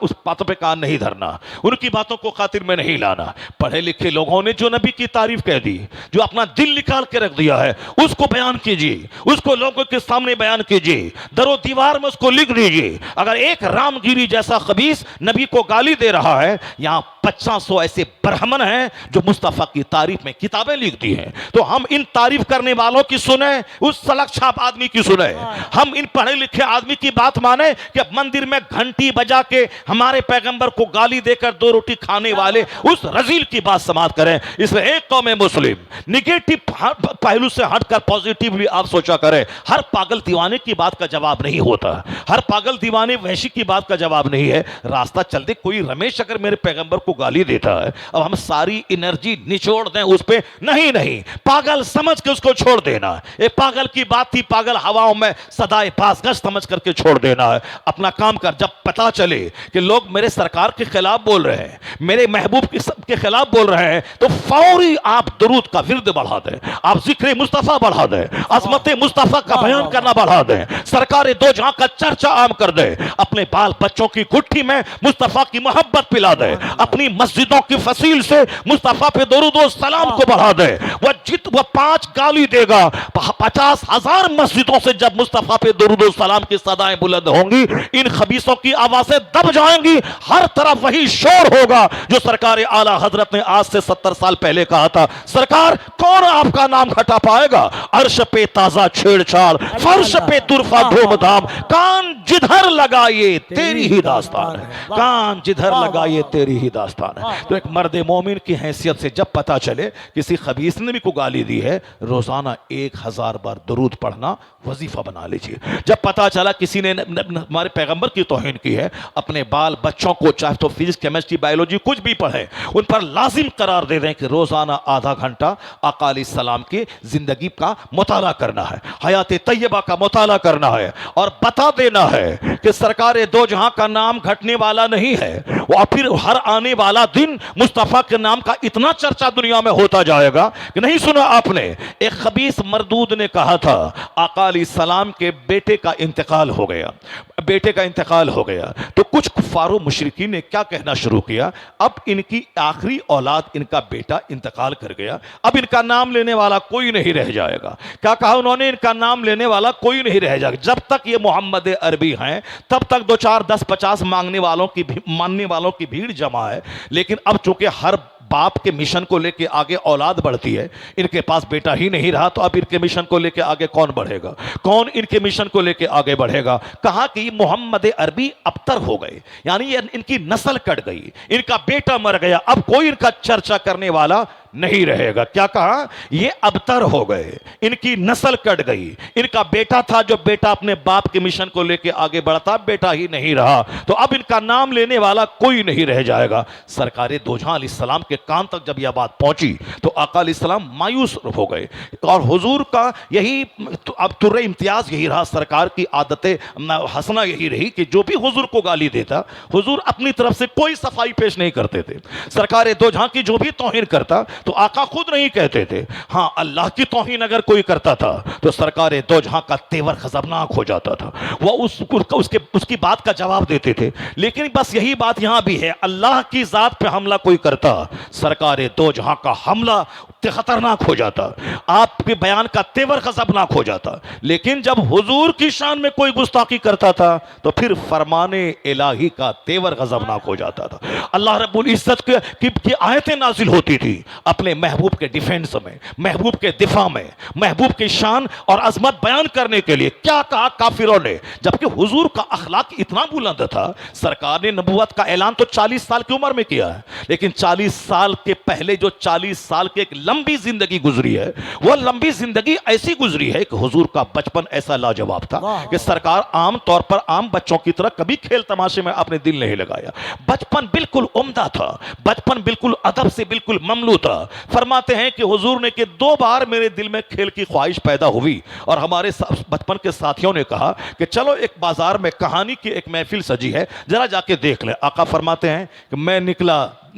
उस बातों पे कान नहीं धरना, उनकी बातों को खातिर में नहीं लाना। पढ़े लिखे लोगों ने जो नबी की तारीफ कह दी, जो अपना दिल निकाल के रख दिया है, उसको बयान कीजिए, उसको लोगों के सामने बयान कीजिए, दरो दीवार में उसको लिख दीजिए। अगर एक रामगिरी जैसा खबीस नबी को गाली दे रहा है, यहां 500 ऐसे ब्राह्मण हैं जो मुस्तफा की तारीफ में किताबें लिख दी हैं, तो हम इन तारीफ करने वालों की सुने, उस सलक छाप आदमी की सुने। हम इन पढ़े लिखे आदमी की बात माने कि मंदिर में घंटी बजा के हमारे पैगंबर को गाली देकर 2 रोटी खाने वाले उस रजील की बात समाप्त करें। इसलिए एक कौम मुस्लिम निगेटिव पहलू से हटकर पॉजिटिवली आप सोचा करें। हर पागल दीवाने की बात का जवाब नहीं होता, हर पागल दीवाने वैशी की बात का जवाब नहीं है। रास्ता चलते कोई रमेश अगर मेरे पैगंबर को गाली देता है, अब हम सारी एनर्जी निचोड़ दें उस पे? नहीं नहीं, पागल समझ के उसको छोड़ देना। एक पागल की बात थी, पागल हवाओं में सदाए पासगश समझ करके छोड़ देना है। अपना काम कर। जब पता चले कि लोग मेरे सरकार के खिलाफ बोल रहे हैं, मेरे महबूब के खिलाफ बोल रहे हैं, तो फौरी आप दुरूद का विर्द बढ़ा दें, आप जिक्र मुस्तफा बढ़ा दें, अजमत मुस्तफा का बयान करना बढ़ा दें, सरकार दो जहां का चर्चा आम कर दें, अपने बाल बच्चों की गुट्ठी में मुस्तफा की मोहब्बत पिला दें, अपनी मस्जिदों की फसील से मुस्तफा पे दुरूद व सलाम को बढ़ा दें। वह 5 गाली देगा, 50,000 मस्जिदों से जब मुस्तफा पे दुरूद व सलाम की सदाएं बुलंद होंगी, इन खबीसों की आवाजें दब जाएंगी। हर तरफ वही शोर होगा जो सरकार आला हजरत ने आज से 70 साल पहले कहा था। सरकार, कौन आपका नाम घटा पाएगा? अर्श पे ताजा छेड़छाड़, फर्श पे तुरफा धूमधाम, कान जिधर लगाए तेरी ही दास्तान है, कान जिधर लगाए तेरी ही दास्तान है। तो एक मर्द मोमिन की हैसियत से जब पता चले किसी खबीस ने भी को गाली दी है, रोजाना 1000 बार दुरूद पढ़ना वजीफा बना लीजिए। जब पता चला किसी ने हमारे पैगंबर की तौहीन की है, अपने बाल बच्चों को चाहे तो फिजिक्स केमिस्ट्री बायोलॉजी कुछ भी पढ़े, उन पर लाजिम करार दे दें कि रोजाना आधा घंटा आका अलैहिस्सलाम की जिंदगी का मुताला करना है, हयात तैयबा का मुताला करना है, और बता देना है कि सरकार दो जहां का नाम घटने वाला नहीं है। और फिर हर आने वाला दिन मुस्तफा के नाम का इतना चर्चा दुनिया में होता जाएगा कि नहीं सुना आपने? एक खबीस मरदूद ने कहा था आका अलैहिस्सलाम के बेटे का इंतकाल हो गया, बेटे का इंतकाल हो गया, तो कुछ कुफारो मुशरिकीन ने क्या कहना शुरू किया, अब इनकी आखिरी औलाद, इनका बेटा इंतकाल कर गया, अब इनका नाम लेने वाला कोई नहीं रह जाएगा। क्या कहा उन्होंने? इनका नाम लेने वाला कोई नहीं रह जाएगा। जब तक ये मोहम्मद अरबी हैं तब तक 2 4 10 50 मानने वालों की भीड़ जमा है। लेकिन अब चूंकि हर बाप के मिशन को लेके आगे औलाद बढ़ती है, इनके पास बेटा ही नहीं रहा, तो अब इनके मिशन को लेके आगे कौन बढ़ेगा? कौन इनके मिशन को लेके आगे बढ़ेगा? कहा कि मोहम्मद अरबी अबतर हो गए, यानी इनकी नस्ल कट गई, इनका बेटा मर गया, अब कोई इनका चर्चा करने वाला नहीं रहेगा। क्या कहा? ये अबतर हो गए, इनकी नस्ल कट गई, इनका बेटा था जो बेटा अपने बाप के मिशन को लेके आगे बढ़ता, बेटा ही नहीं रहा, तो अब इनका नाम लेने वाला कोई नहीं रह जाएगा। सरकार दो जहां अलैहिस्सलाम के कान तक जब यह बात पहुंची तो आका अलैहिस्सलाम मायूस हो गए। और हुजूर का यही अब तुर्रे इम्तियाज यही रहा, सरकार की आदत हसना यही रही कि जो भी हुजूर को गाली देता, हुजूर अपनी तरफ से कोई सफाई पेश नहीं करते थे। सरकार दो जहां की जो भी तौहीन करता तो आका खुद नहीं कहते थे। हाँ, अल्लाह की तौहीन अगर कोई करता था तो सरकार दो जहां का तेवर खजरनाक हो जाता था। वह उसकी बात का जवाब देते थे। लेकिन बस यही बात यहां भी है, अल्लाह की जात पे हमला कोई करता, सरकार दो जहां का हमला खतरनाक हो जाता, आपके बयान का तेवर खतरनाक हो जाता। लेकिन जब हुजूर की शान में कोई गुस्ताखी करता था तो फिर फरमाने इलाही का तेवर गजबनाक हो जाता था। अल्लाह रब्बुल इज्जत की आयतें नाजिल होती थी अपने महबूब के डिफेंस में, महबूब के दिफा में, महबूब की शान और अजमत बयान करने के लिए। क्या कहा काफिरों ने, जबकि हुजूर का अखलाक इतना बुलंद था। सरकार ने नबूवत का ऐलान तो 40 साल की उम्र में किया है, लेकिन 40 साल के पहले जो 40 साल की एक लंबी जिंदगी गुजरी है, वह लंबी जिंदगी ऐसी गुजरी है कि हुजूर का बचपन ऐसा लाजवाब था कि सरकार आम तौर पर आम बच्चों की तरह कभी खेल तमाशे में अपने दिल नहीं लगाया। बचपन बिल्कुल उम्दा था, बचपन बिल्कुल अदब से बिल्कुल ममलू था। फरमाते हैं कि हुजूर ने कि 2 बार मेरे दिल में खेल की ख्वाहिश पैदा हुई और हमारे बचपन के साथियों ने कहा कि चलो एक बाजार में कहानी की एक महफिल सजी है, जरा जाके देख ले। आका फरमाते हैं कि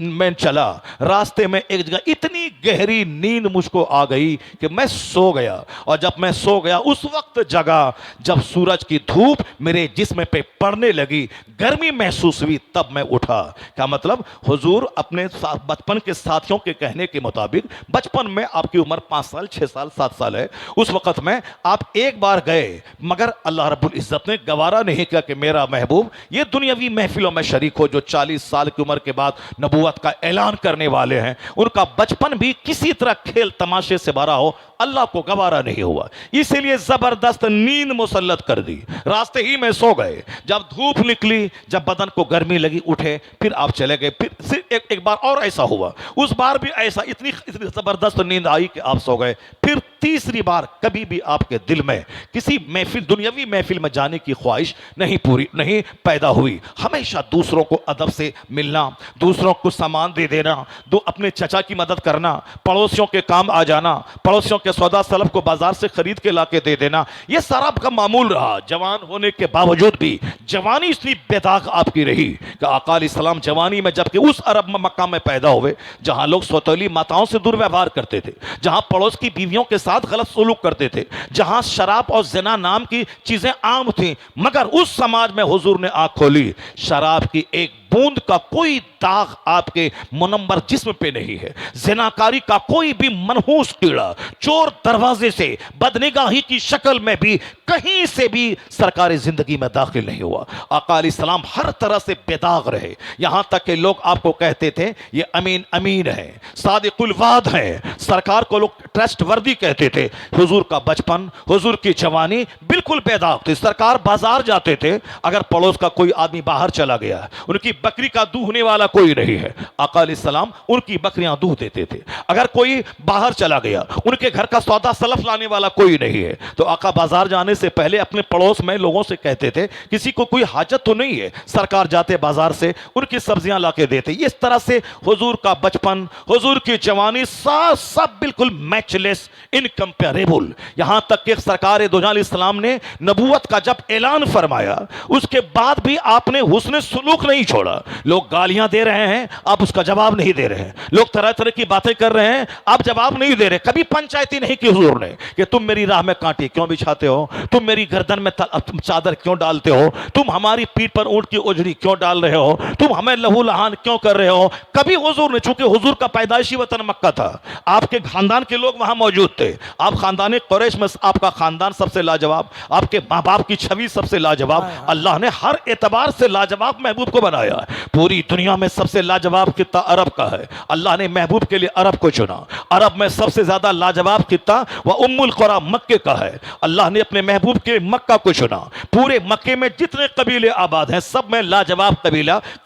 मैं चला, रास्ते में एक जगह इतनी गहरी नींद मुझको आ गई कि मैं सो गया। और जब मैं सो गया उस वक्त जगा जब सूरज की धूप मेरे जिस्म पे पड़ने लगी, गर्मी महसूस हुई, तब मैं उठा। क्या मतलब, हुजूर अपने बचपन के साथियों के कहने के मुताबिक, बचपन में आपकी उम्र 5 साल 6 साल 7 साल है, उस वक्त में आप एक बार गए, मगर अल्लाह रब्बुल इज्जत ने गवारा नहीं किया कि मेरा महबूब ये दुनियावी महफिलों में शरीक हो जो 40 साल की उम्र के बाद नबूवत का ऐलान करने वाले हैं। उनका बचपन भी किसी तरह खेल तमाशे से भरा हो, अल्लाह को गवारा नहीं हुआ, इसीलिए जबरदस्त नींद मुसल्लत कर दी, रास्ते ही में सो गए। जब धूप निकली, जब बदन को गर्मी लगी, उठे, फिर आप चले गए। फिर एक बार और ऐसा हुआ, उस बार भी ऐसा, इतनी जबरदस्त नींद आई कि आप सो गए। फिर तीसरी बार कभी भी आपके दिल में किसी महफिल, दुनियावी महफिल में जाने की ख्वाहिश नहीं पैदा हुई। हमेशा दूसरों को अदब से मिलना, दूसरों को सामान दे देना, अपने चचा की मदद करना, पड़ोसियों के काम आ जाना, पड़ोसियों के सौदा सलब को बाजार से खरीद के लाके दे देना, यह सारा का मामूल रहा। जवान होने के बावजूद भी जवानी इतनी बेदाग आपकी रही कि आका अलैहिस्सलाम जवानी में, जबकि उस अरब मक्का में पैदा हुए जहां लोग सौतेली माताओं से दुर्व्यवहार करते थे, जहां पड़ोस की बीवियों के साथ गलत सलूक करते थे, जहां शराब और ज़िना नाम की चीजें आम थी, मगर उस समाज में हुजूर ने आंख खोली, शराब की एक बूंद का कोई दाग आपके मुनम्बर जिस्म पे नहीं है, जिनाकारी का कोई भी मनहूस कीड़ा, चोर दरवाजे से, बदनिगाही की शक्ल में भी कहीं से भी सरकार जिंदगी में दाखिल नहीं हुआ। आका अलैहिस्सलाम हर तरह से बेदाग रहे, यहां तक कि लोग आपको कहते थे ये अमीन है, सादिकुल वाद है, सरकार को लोग ट्रस्ट वर्दी कहते थे। हुजूर का बचपन, हुजूर की जवानी बिल्कुल बेदाग थी। सरकार बाजार जाते थे, अगर पड़ोस का कोई आदमी बाहर चला गया, उनकी बकरी का दूहने वाला कोई नहीं है, आका अलैहिस्सलाम उनकी बकरियां दूह देते थे। अगर कोई बाहर चला गया, उनके घर का सौदा सलफ लाने वाला कोई नहीं है, तो आका बाजार जाने से पहले अपने पड़ोस में लोगों से कहते थे किसी को कोई हाजत तो नहीं है, सरकार जाते बाजार से उनकी सब्जियां लाके देते। इस तरह से हुजूर का बचपन, हुजूर की जवानी सब बिल्कुल मैचलेस, इनकंपेरेबल। यहां तक कि सरकार दो जहां अलैहिस्सलाम ने नबूवत का जब ऐलान फरमाया, उसके बाद भी आपने हुस्न सुलूक नहीं छोड़ा। लोग गालियां दे रहे हैं, आप उसका जवाब नहीं दे रहे हैं, लोग तरह तरह की बातें कर रहे हैं, आप जवाब नहीं दे रहे। कभी पंचायती नहीं की हुजूर ने कि तुम मेरी राह में कांटे क्यों बिछाते हो, तुम मेरी गर्दन में चादर क्यों डालते हो, तुम हमारी पीठ पर ऊंट की ओझड़ी क्यों डाल रहे हो, तुम हमें लहू लहान क्यों कर रहे हो। कभी हुजूर ने, चूंकि हुजूर का पैदाइशी वतन मक्का था, आपके खानदान के लोग वहां मौजूद थे, आप खानदान कुरैश में आपका खानदान सबसे लाजवाब, आपके माँ बाप की छवि सबसे लाजवाब, अल्लाह ने हर एतबार से लाजवाब महबूब को बनाया। पूरी दुनिया में सबसे लाजवाब खित्ता अरब का है, अल्लाह ने महबूब के लिए अरब को चुना। अरब में सबसे ज्यादा लाजवाब खित्ता वह उम्मुल कुरा मक्के का है, अल्लाह ने अपने महबूब के मक्का को चुना। पूरे मक्के में जितने कबीले आबाद हैं, सब में लाजवाब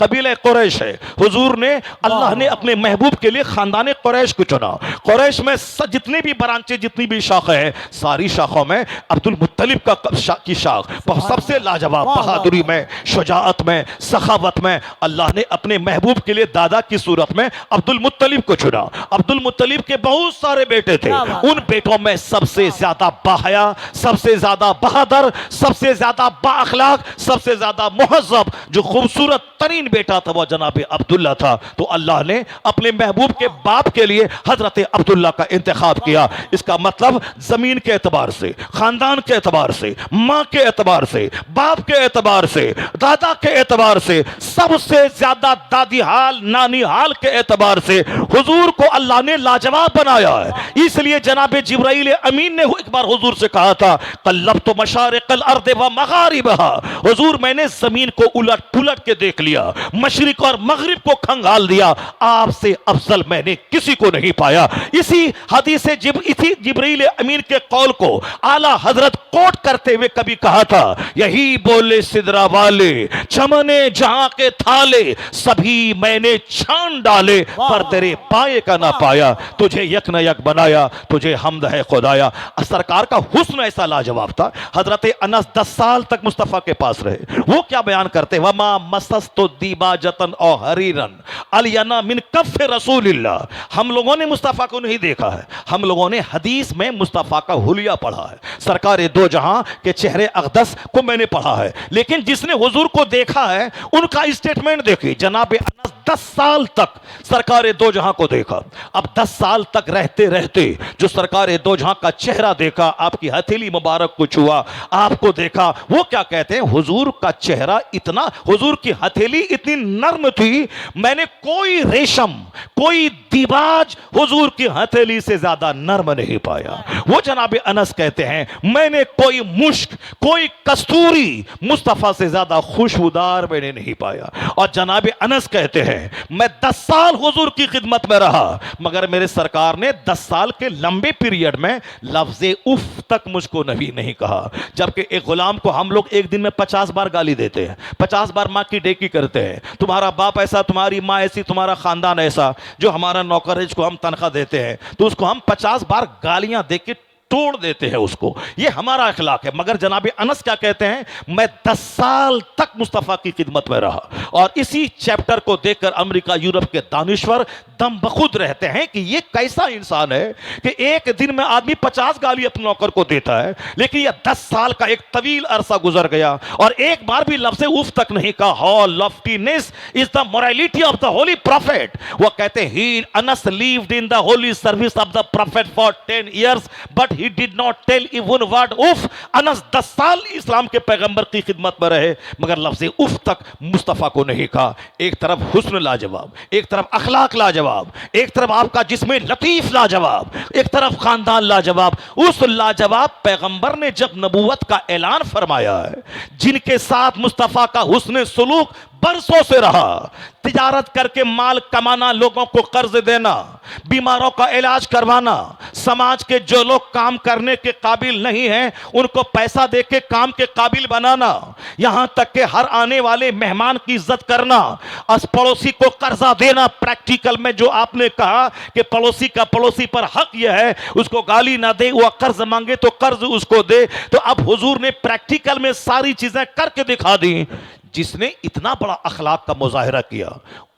कबीला कुरैश है। हुजूर ने, अल्लाह ने अपने महबूब के लिए खानदान कुरैश को चुना। कुरैश में जितने भी ब्रांचें, जितनी भी शाखें हैं, सारी शाखों में अब्दुल मुत्तलिब की शाख सबसे लाजवाब, बहादुरी में, शुजाअत में, सखावत में, अल्लाह ने अपने महबूब के लिए दादा की सूरत में अब्दुल मुत्तलिब को चुना। अब्दुल मुत्तलिब के बहुत सारे बेटे थे, उन बेटों में सबसे ज्यादा बाहया, सबसे ज्यादा बहादुर, सबसे ज्यादा बाअखलाक, सबसे ज्यादा मुहज्जब, जो खूबसूरत तरीन बेटा था वो जनाब अब्दुल्ला था। तो अल्लाह ने अपने महबूब के बाप के लिए हजरत अब्दुल्ला का इंतखाब किया। इसका मतलब जमीन के एतबार से, खानदान के एतबार से, मां के एतबार से, बाप के एतबार से, दादा के एतबार से, सबसे ज्यादा दादी हाल नानी हाल के एतबार से हुजूर को अल्लाह ने लाजवाब बनाया है। इसलिए जनाब जिब्राइल अमीन ने एक बार हुजूर से कहा था, कल्लब्तु मशारिक़ल अर्द व मगारिबहा, हुजूर मैंने जमीन को उलट पुलट के देख लिया, मशरिक और मगरिब को खंगाल दिया, आपसे अफजल मैंने किसी को नहीं पाया। इसी हदीस जिब्राइल अमीन के कौल को आला हजरत कोट करते हुए कभी कहा था, यही बोले सिदरा वाले चमने जहां के थाले, सभी मैंने छान डाले पर तेरे पाए का ना पाया, तुझे यक न यक बनाया, तुझे हमद है खुदाया। सरकार का हुस्न ऐसा लाजवाब था। हजरत अनस 10 साल तक मुस्तफा के पास रहे। वो क्या बयान करते, वमा मसस्तु दीबाजतन और हरीरन अलियाना मिन कफ रसूलिल्लाह। हम लोगों ने मुस्तफा को नहीं देखा है, हम लोगों ने हदीस में मुस्तफा का हुलिया पढ़ा है, सरकार दो जहां के चेहरे अक़दस को मैंने पढ़ा है। लेकिन जिसने हुजूर को देखा है उनका स्टेटमेंट देखिए, जनाब अनस 10 साल तक सरकार दो जहां को देखा। अब 10 साल तक रहते रहते जो सरकार दो जहां का चेहरा देखा, आपकी हथेली मुबारक को छुआ, आपको देखा, वो क्या कहते हैं, हुजूर का चेहरा इतना, हुजूर की हथेली इतनी नर्म थी, मैंने कोई रेशम, कोई दिबाज हुजूर की हथेली से ज्यादा नर्म नहीं पाया। वो जनाब अनस कहते हैं, मैंने कोई मुश्क, कोई कस्तूरी मुस्तफा से ज्यादा खुशबूदार मैंने नहीं पाया। और जनाब अनस कहते हैं, मैं 10 साल हुजूर की खिदमत में रहा, मगर मेरे सरकार ने 10 साल के लंबे पीरियड में लफ्ज़े उफ तक मुझको नबी नहीं कहा। जबकि एक गुलाम को हम लोग एक दिन में 50 बार गाली देते हैं, 50 बार माँ की डेकी करते हैं, तुम्हारा बाप ऐसा, तुम्हारी माँ ऐसी, तुम्हारा खानदान ऐसा। जो हमारा नौकर है जिसको हम तनख्वाह देते हैं, तो उसको हम 50 बार गालियां दे के तोड़ देते हैं उसको, ये हमारा अखलाक है। मगर जनाब अनस क्या कहते हैं, मैं 10 साल तक मुस्तफ़ा की खिदमत में रहा। और इसी चैप्टर को देखकर अमेरिका यूरोप के दानिश्वर दम बखुद रहते हैं कि ये कैसा इंसान है कि एक दिन में आदमी 50 गाली अपने नौकर को देता है, लेकिन यह 10 साल का एक तवील अरसा गुजर गया और एक बार भी लफ्ज़ उफ तक नहीं कहा। How loftiness is the morality of the holy prophet. वो कहते हैं, he once lived in the holy service of the prophet for 10 years but he did not tell even word उफ। अनस 10 साल इस्लाम के पैगंबर की खिदमत में रहे, मगर लफ्ज़ उफ तक मुस्तफ़ा को नहीं कहा। एक तरफ हुस्न लाजवाब, एक तरफ अखलाक लाजवाब, एक तरफ आपका जिस्म लतीफ लाजवाब, एक तरफ खानदान लाजवाब। उस लाजवाब पैगंबर ने जब नबूवत का ऐलान फरमाया है, जिनके साथ मुस्तफ़ा का हुस्न सुलूक बरसों से रहा, तिजारत करके माल कमाना, लोगों को कर्ज देना, बीमारों का इलाज करवाना, समाज के जो लोग काम करने के काबिल नहीं हैं उनको पैसा देके काम के काबिल बनाना, यहां तक कि हर आने वाले मेहमान की इज्जत करना, पड़ोसी को कर्जा देना। प्रैक्टिकल में जो आपने कहा कि पड़ोसी का पड़ोसी पर हक यह है, उसको गाली ना दे, वह कर्ज मांगे तो कर्ज उसको दे। तो अब हुजूर ने प्रैक्टिकल में सारी चीजें करके दिखा दी। जिसने इतना बड़ा अखलाक का मुजाहिरा किया,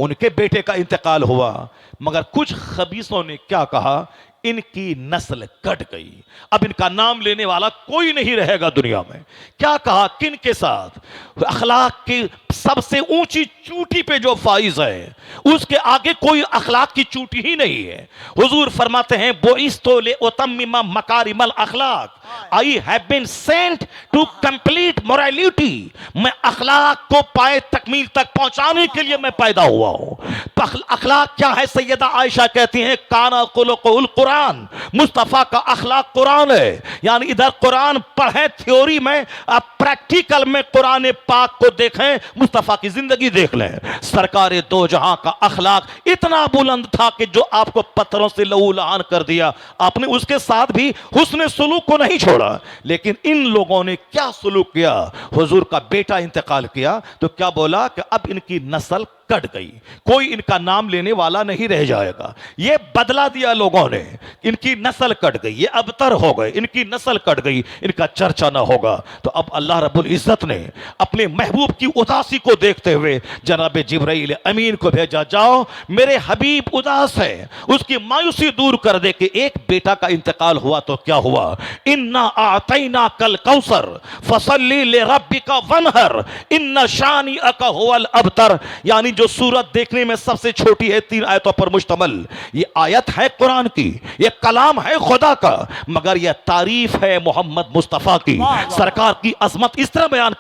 उनके बेटे का इंतकाल हुआ, मगर कुछ खबीसों ने क्या कहा, इनकी नस्ल कट गई, अब इनका नाम लेने वाला कोई नहीं रहेगा दुनिया में। क्या कहा, किन के साथ, अखलाक की सबसे ऊंची चूटी पे जो फाइज है उसके आगे कोई अखलाक की चूटी ही नहीं है। हुजूर फरमाते हैं, बोइस्तो ले उतम्मिमा मकारिमल अखलाक, I have been sent to complete morality. मैं अखलाक को पाए तकमील तक पहुंचाने के लिए मैं पैदा हुआ हूं। अखलाक क्या है, सैयदा आयशा कहती हैं, काना खुलुकुल कुरान, मुस्तफा का अखलाक कुरान है। यानी इधर कुरान पढ़ें थ्योरी में, अब प्रैक्टिकल में कुरान पाक को देखें, मुस्तफा की जिंदगी देख लें। सरकार दो जहां का अखलाक इतना बुलंद था कि जो आपको पत्थरों से लहू लहान कर दिया, आपने उसके साथ भी हुस्न सुलूक को नहीं छोड़ा। लेकिन इन लोगों ने क्या सुलूक किया, हुजूर का बेटा इंतकाल किया तो क्या बोला कि अब इनकी नस्ल कट गई, कोई इनका नाम लेने वाला नहीं रह जाएगा। ये बदला दिया लोगों ने, इनकी नस्ल कट गई, ये अबतर हो गए, इनकी नस्ल कट गई, इनका चर्चा ना होगा। तो अब अल्लाह रब्बुल इज्जत ने अपने महबूब की उदासी को देखते हुए जनाब जिब्राइल अमीन को भेजा, जाओ मेरे हबीब उदास है, उसकी मायूसी दूर कर दे। कि एक बेटा का इंतकाल हुआ तो क्या हुआ, इन्ना आतैना कल कौसर फसल्ली ले रब्बिका वनहर इन्ना शानिअका हुवल अबतर। यानी जो सूरत देखने में सबसे छोटी है, 3 आयतों पर मुश्तमल, ये आयत है कुरान की, ये कलाम है खुदा का, मगर यह तारीफ है मोहम्मद मुस्तफ़ा की। सरकार की अजमत इस तरह बयान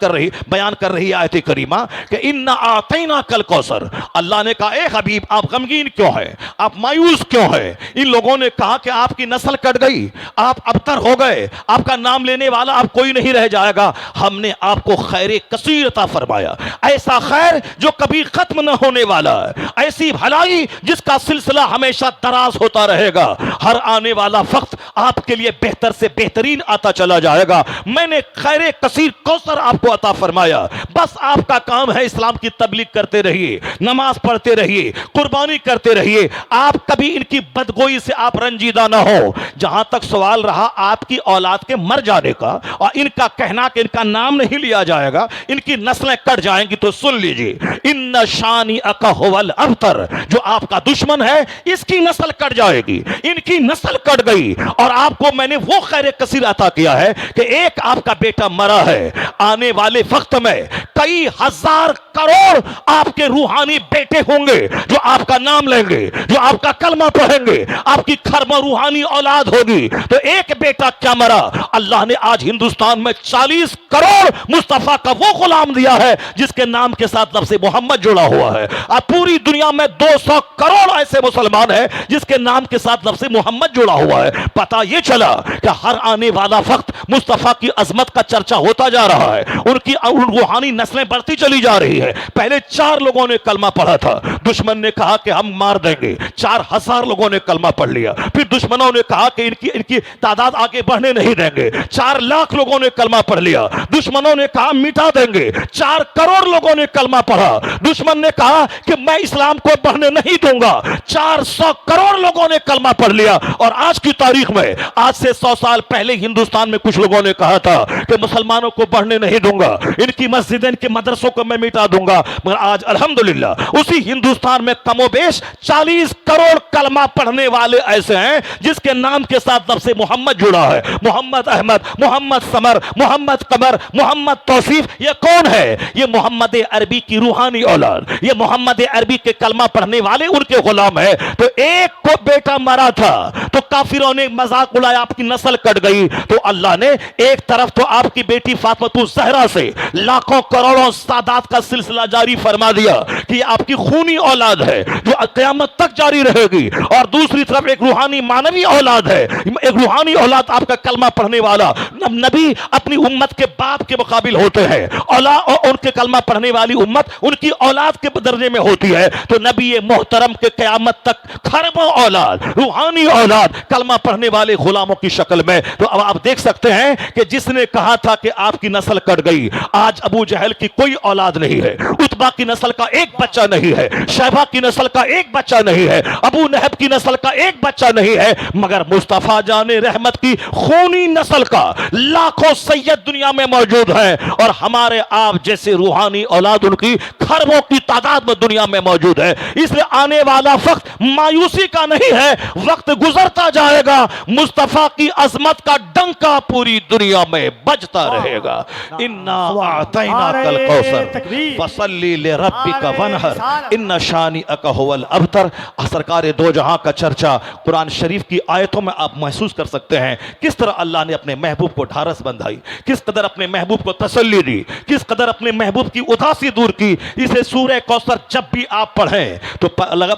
कर रही है आयत करीमा कि इन्ना आतैना कल कौसर। अल्लाह ने कहा, ए हबीब आप गमगीन क्यों है, आप मायूस क्यों है? इन लोगों ने कहा कि आपकी नस्ल कट गई, आप अबतर हो गए, आपका नाम लेने वाला अब कोई नहीं रह जाएगा। हमने आपको खैर कसीर अता फरमाया, ऐसा खैर जो कभी खत्म न होने वाला है, ऐसी भलाई जिसका सिलसिला हमेशा दराज होता रहेगा। हर आने वाला वक्त आपके लिए बेहतर से बेहतरीन आता चला जाएगा। मैंने खैर कसीर कौसर आपको अता फरमाया। बस आपका काम है इस्लाम की तबलीग करते रहिए, नमाज पढ़ते रहिए, कुर्बानी करते रहिए। आप कभी इनकी बदगोई से आप रंजीदा ना हो। जहां तक सवाल रहा आपकी औलाद के मर जाने का और इनका कहना कि इनका नाम नहीं लिया जाएगा, इनकी नस्लें कट जाएंगी, तो सुन लीजिए, इन्ना शानिअका हुवल अबतर, जो आपका दुश्मन है इसकी नस्ल कट जाएगी, इनकी नस्ल कट गई। और आपको मैंने वो खैर कसीर अता किया है कि एक आपका बेटा मरा है, आने वाले वक्त में कई हजार करोड़ आपके रूहानी बेटे होंगे जो आपका नाम लेंगे, जो आपका कलमा पढ़ेंगे, आपकी खरमा रूहानी औलाद होगी। तो एक बेटा क्या मरा, अल्लाह ने आज हिंदुस्तान में 40 करोड़ मुस्तफा का वो गुलाम दिया है जिसके नाम के साथ लफ्ज़ मोहम्मद जुड़ा हुआ है। अब पूरी दुनिया में 200 करोड़ ऐसे मुसलमान हैं जिसके नाम के साथ लफ्ज़ मोहम्मद जुड़ा हुआ है। पता यह चला कि हर आने वाला वक्त मुस्तफा की अजमत का चर्चा होता जा रहा है, उनकी रूहानी नस्लें बढ़ती चली जा रही है। पहले 4 लोगों ने कलमा पढ़ा था, दुश्मन ने कहा कि हम मार देंगे, 4000 लोगों ने कलमा पढ़ लिया। फिर दुश्मनों ने कहा कि इनकी तादाद आगे बढ़ने नहीं देंगे, 4 लाख लोगों ने कलमा पढ़ लिया। दुश्मनों ने कहा मिटा देंगे, 4 करोड़ लोगों ने कलमा पढ़ा। दुश्मन ने कहा कि मैं इस्लाम को बढ़ने नहीं दूंगा, 400 करोड़ लोगों ने कलमा पढ़ लिया। और आज की तारीख में, आज से 100 साल पहले हिंदुस्तान में कुछ लोगों ने कहा था कि मुसलमानों को बढ़ने नहीं दूंगा, इनकी मस्जिदें, इनके मदरसों को मैं मिटा दूंगा। मगर आज अल्हम्दुलिल्लाह उसी हिंदुस्तान में कमोबेश 40 करोड़ कलमा पढ़ने वाले ऐसे हैं जिसके नाम के साथ लफ्ज़ मोहम्मद जुड़ा है। मोहम्मद अहमद, मोहम्मद समर, मोहम्मद कमर, मोहम्मद तौसीफ, ये कौन है? ये मोहम्मद अरबी की रूहानी औलाद, ये मोहम्मद अरबी के कलमा पढ़ने वाले उनके गुलाम है। तो एक को बेटा मरा था तो काफिरों ने मजाक उड़ाया, आपकी नस्ल कट गई। तो अल्लाह ने एक तरफ तो आपकी बेटी फातिमा ज़हरा से लाखों करोड़ों सादात का सिलसिला जारी फरमा दिया कि आपकी खूनी औलाद है जो क़यामत तक जारी रहेगी, और दूसरी तरफ एक रूहानी मानवी औलाद है, एक रूहानी औलाद आपका कलमा पढ़ने वाला। नबी अपनी उम्मत के बाप के मुकाबिल होते हैं, औलाद और उनके कलमा पढ़ने वाली उम्मत उनकी औलाद के दर्जे में होती है। तो नबी मोहतरम के क़यामत तक खरबों औलाद, रूहानी औलाद, कलमा पढ़ने वाले गुलामों की शक्ल में। तो अब आप देख सकते हैं कि जिसने कहा था कि आपकी नस्ल कट गई, आज अबू जहल की कोई औलाद नहीं है, उतबा की नस्ल का एक बच्चा नहीं है, शैबा की नस्ल का एक बच्चा नहीं है, अबू लहब की नस्ल का एक बच्चा नहीं है, मगर मुस्तफा जाने रहमत की खूनी नस्ल का लाखों सैयद दुनिया में मौजूद है। और हमारे आप जैसे रूहानी औलाद उनकी खरबों की तादाद में दुनिया में मौजूद है। इसलिए आने वाला वक्त मायूसी का नहीं है, वक्त गुजरता जाएगा, मुस्तफा की अजमत का डंका पूरी दुनिया में बजता रहेगा। इन्ना आतैना कल कौसर फसल्ली ले रब्बिका वनहर इन्ना शानिअका हुवल अबतर। सरकार दो जहां का चर्चा कुरान शरीफ की आयतों में आप महसूस कर सकते हैं, किस तरह अल्लाह ने अपने महबूब को ढारस बंधाई, किस कदर अपने महबूब को तसल्ली दी, किस कदर अपने महबूब की उदासी दूर की। इसे सूरह कौसर जब भी आप पढ़ें तो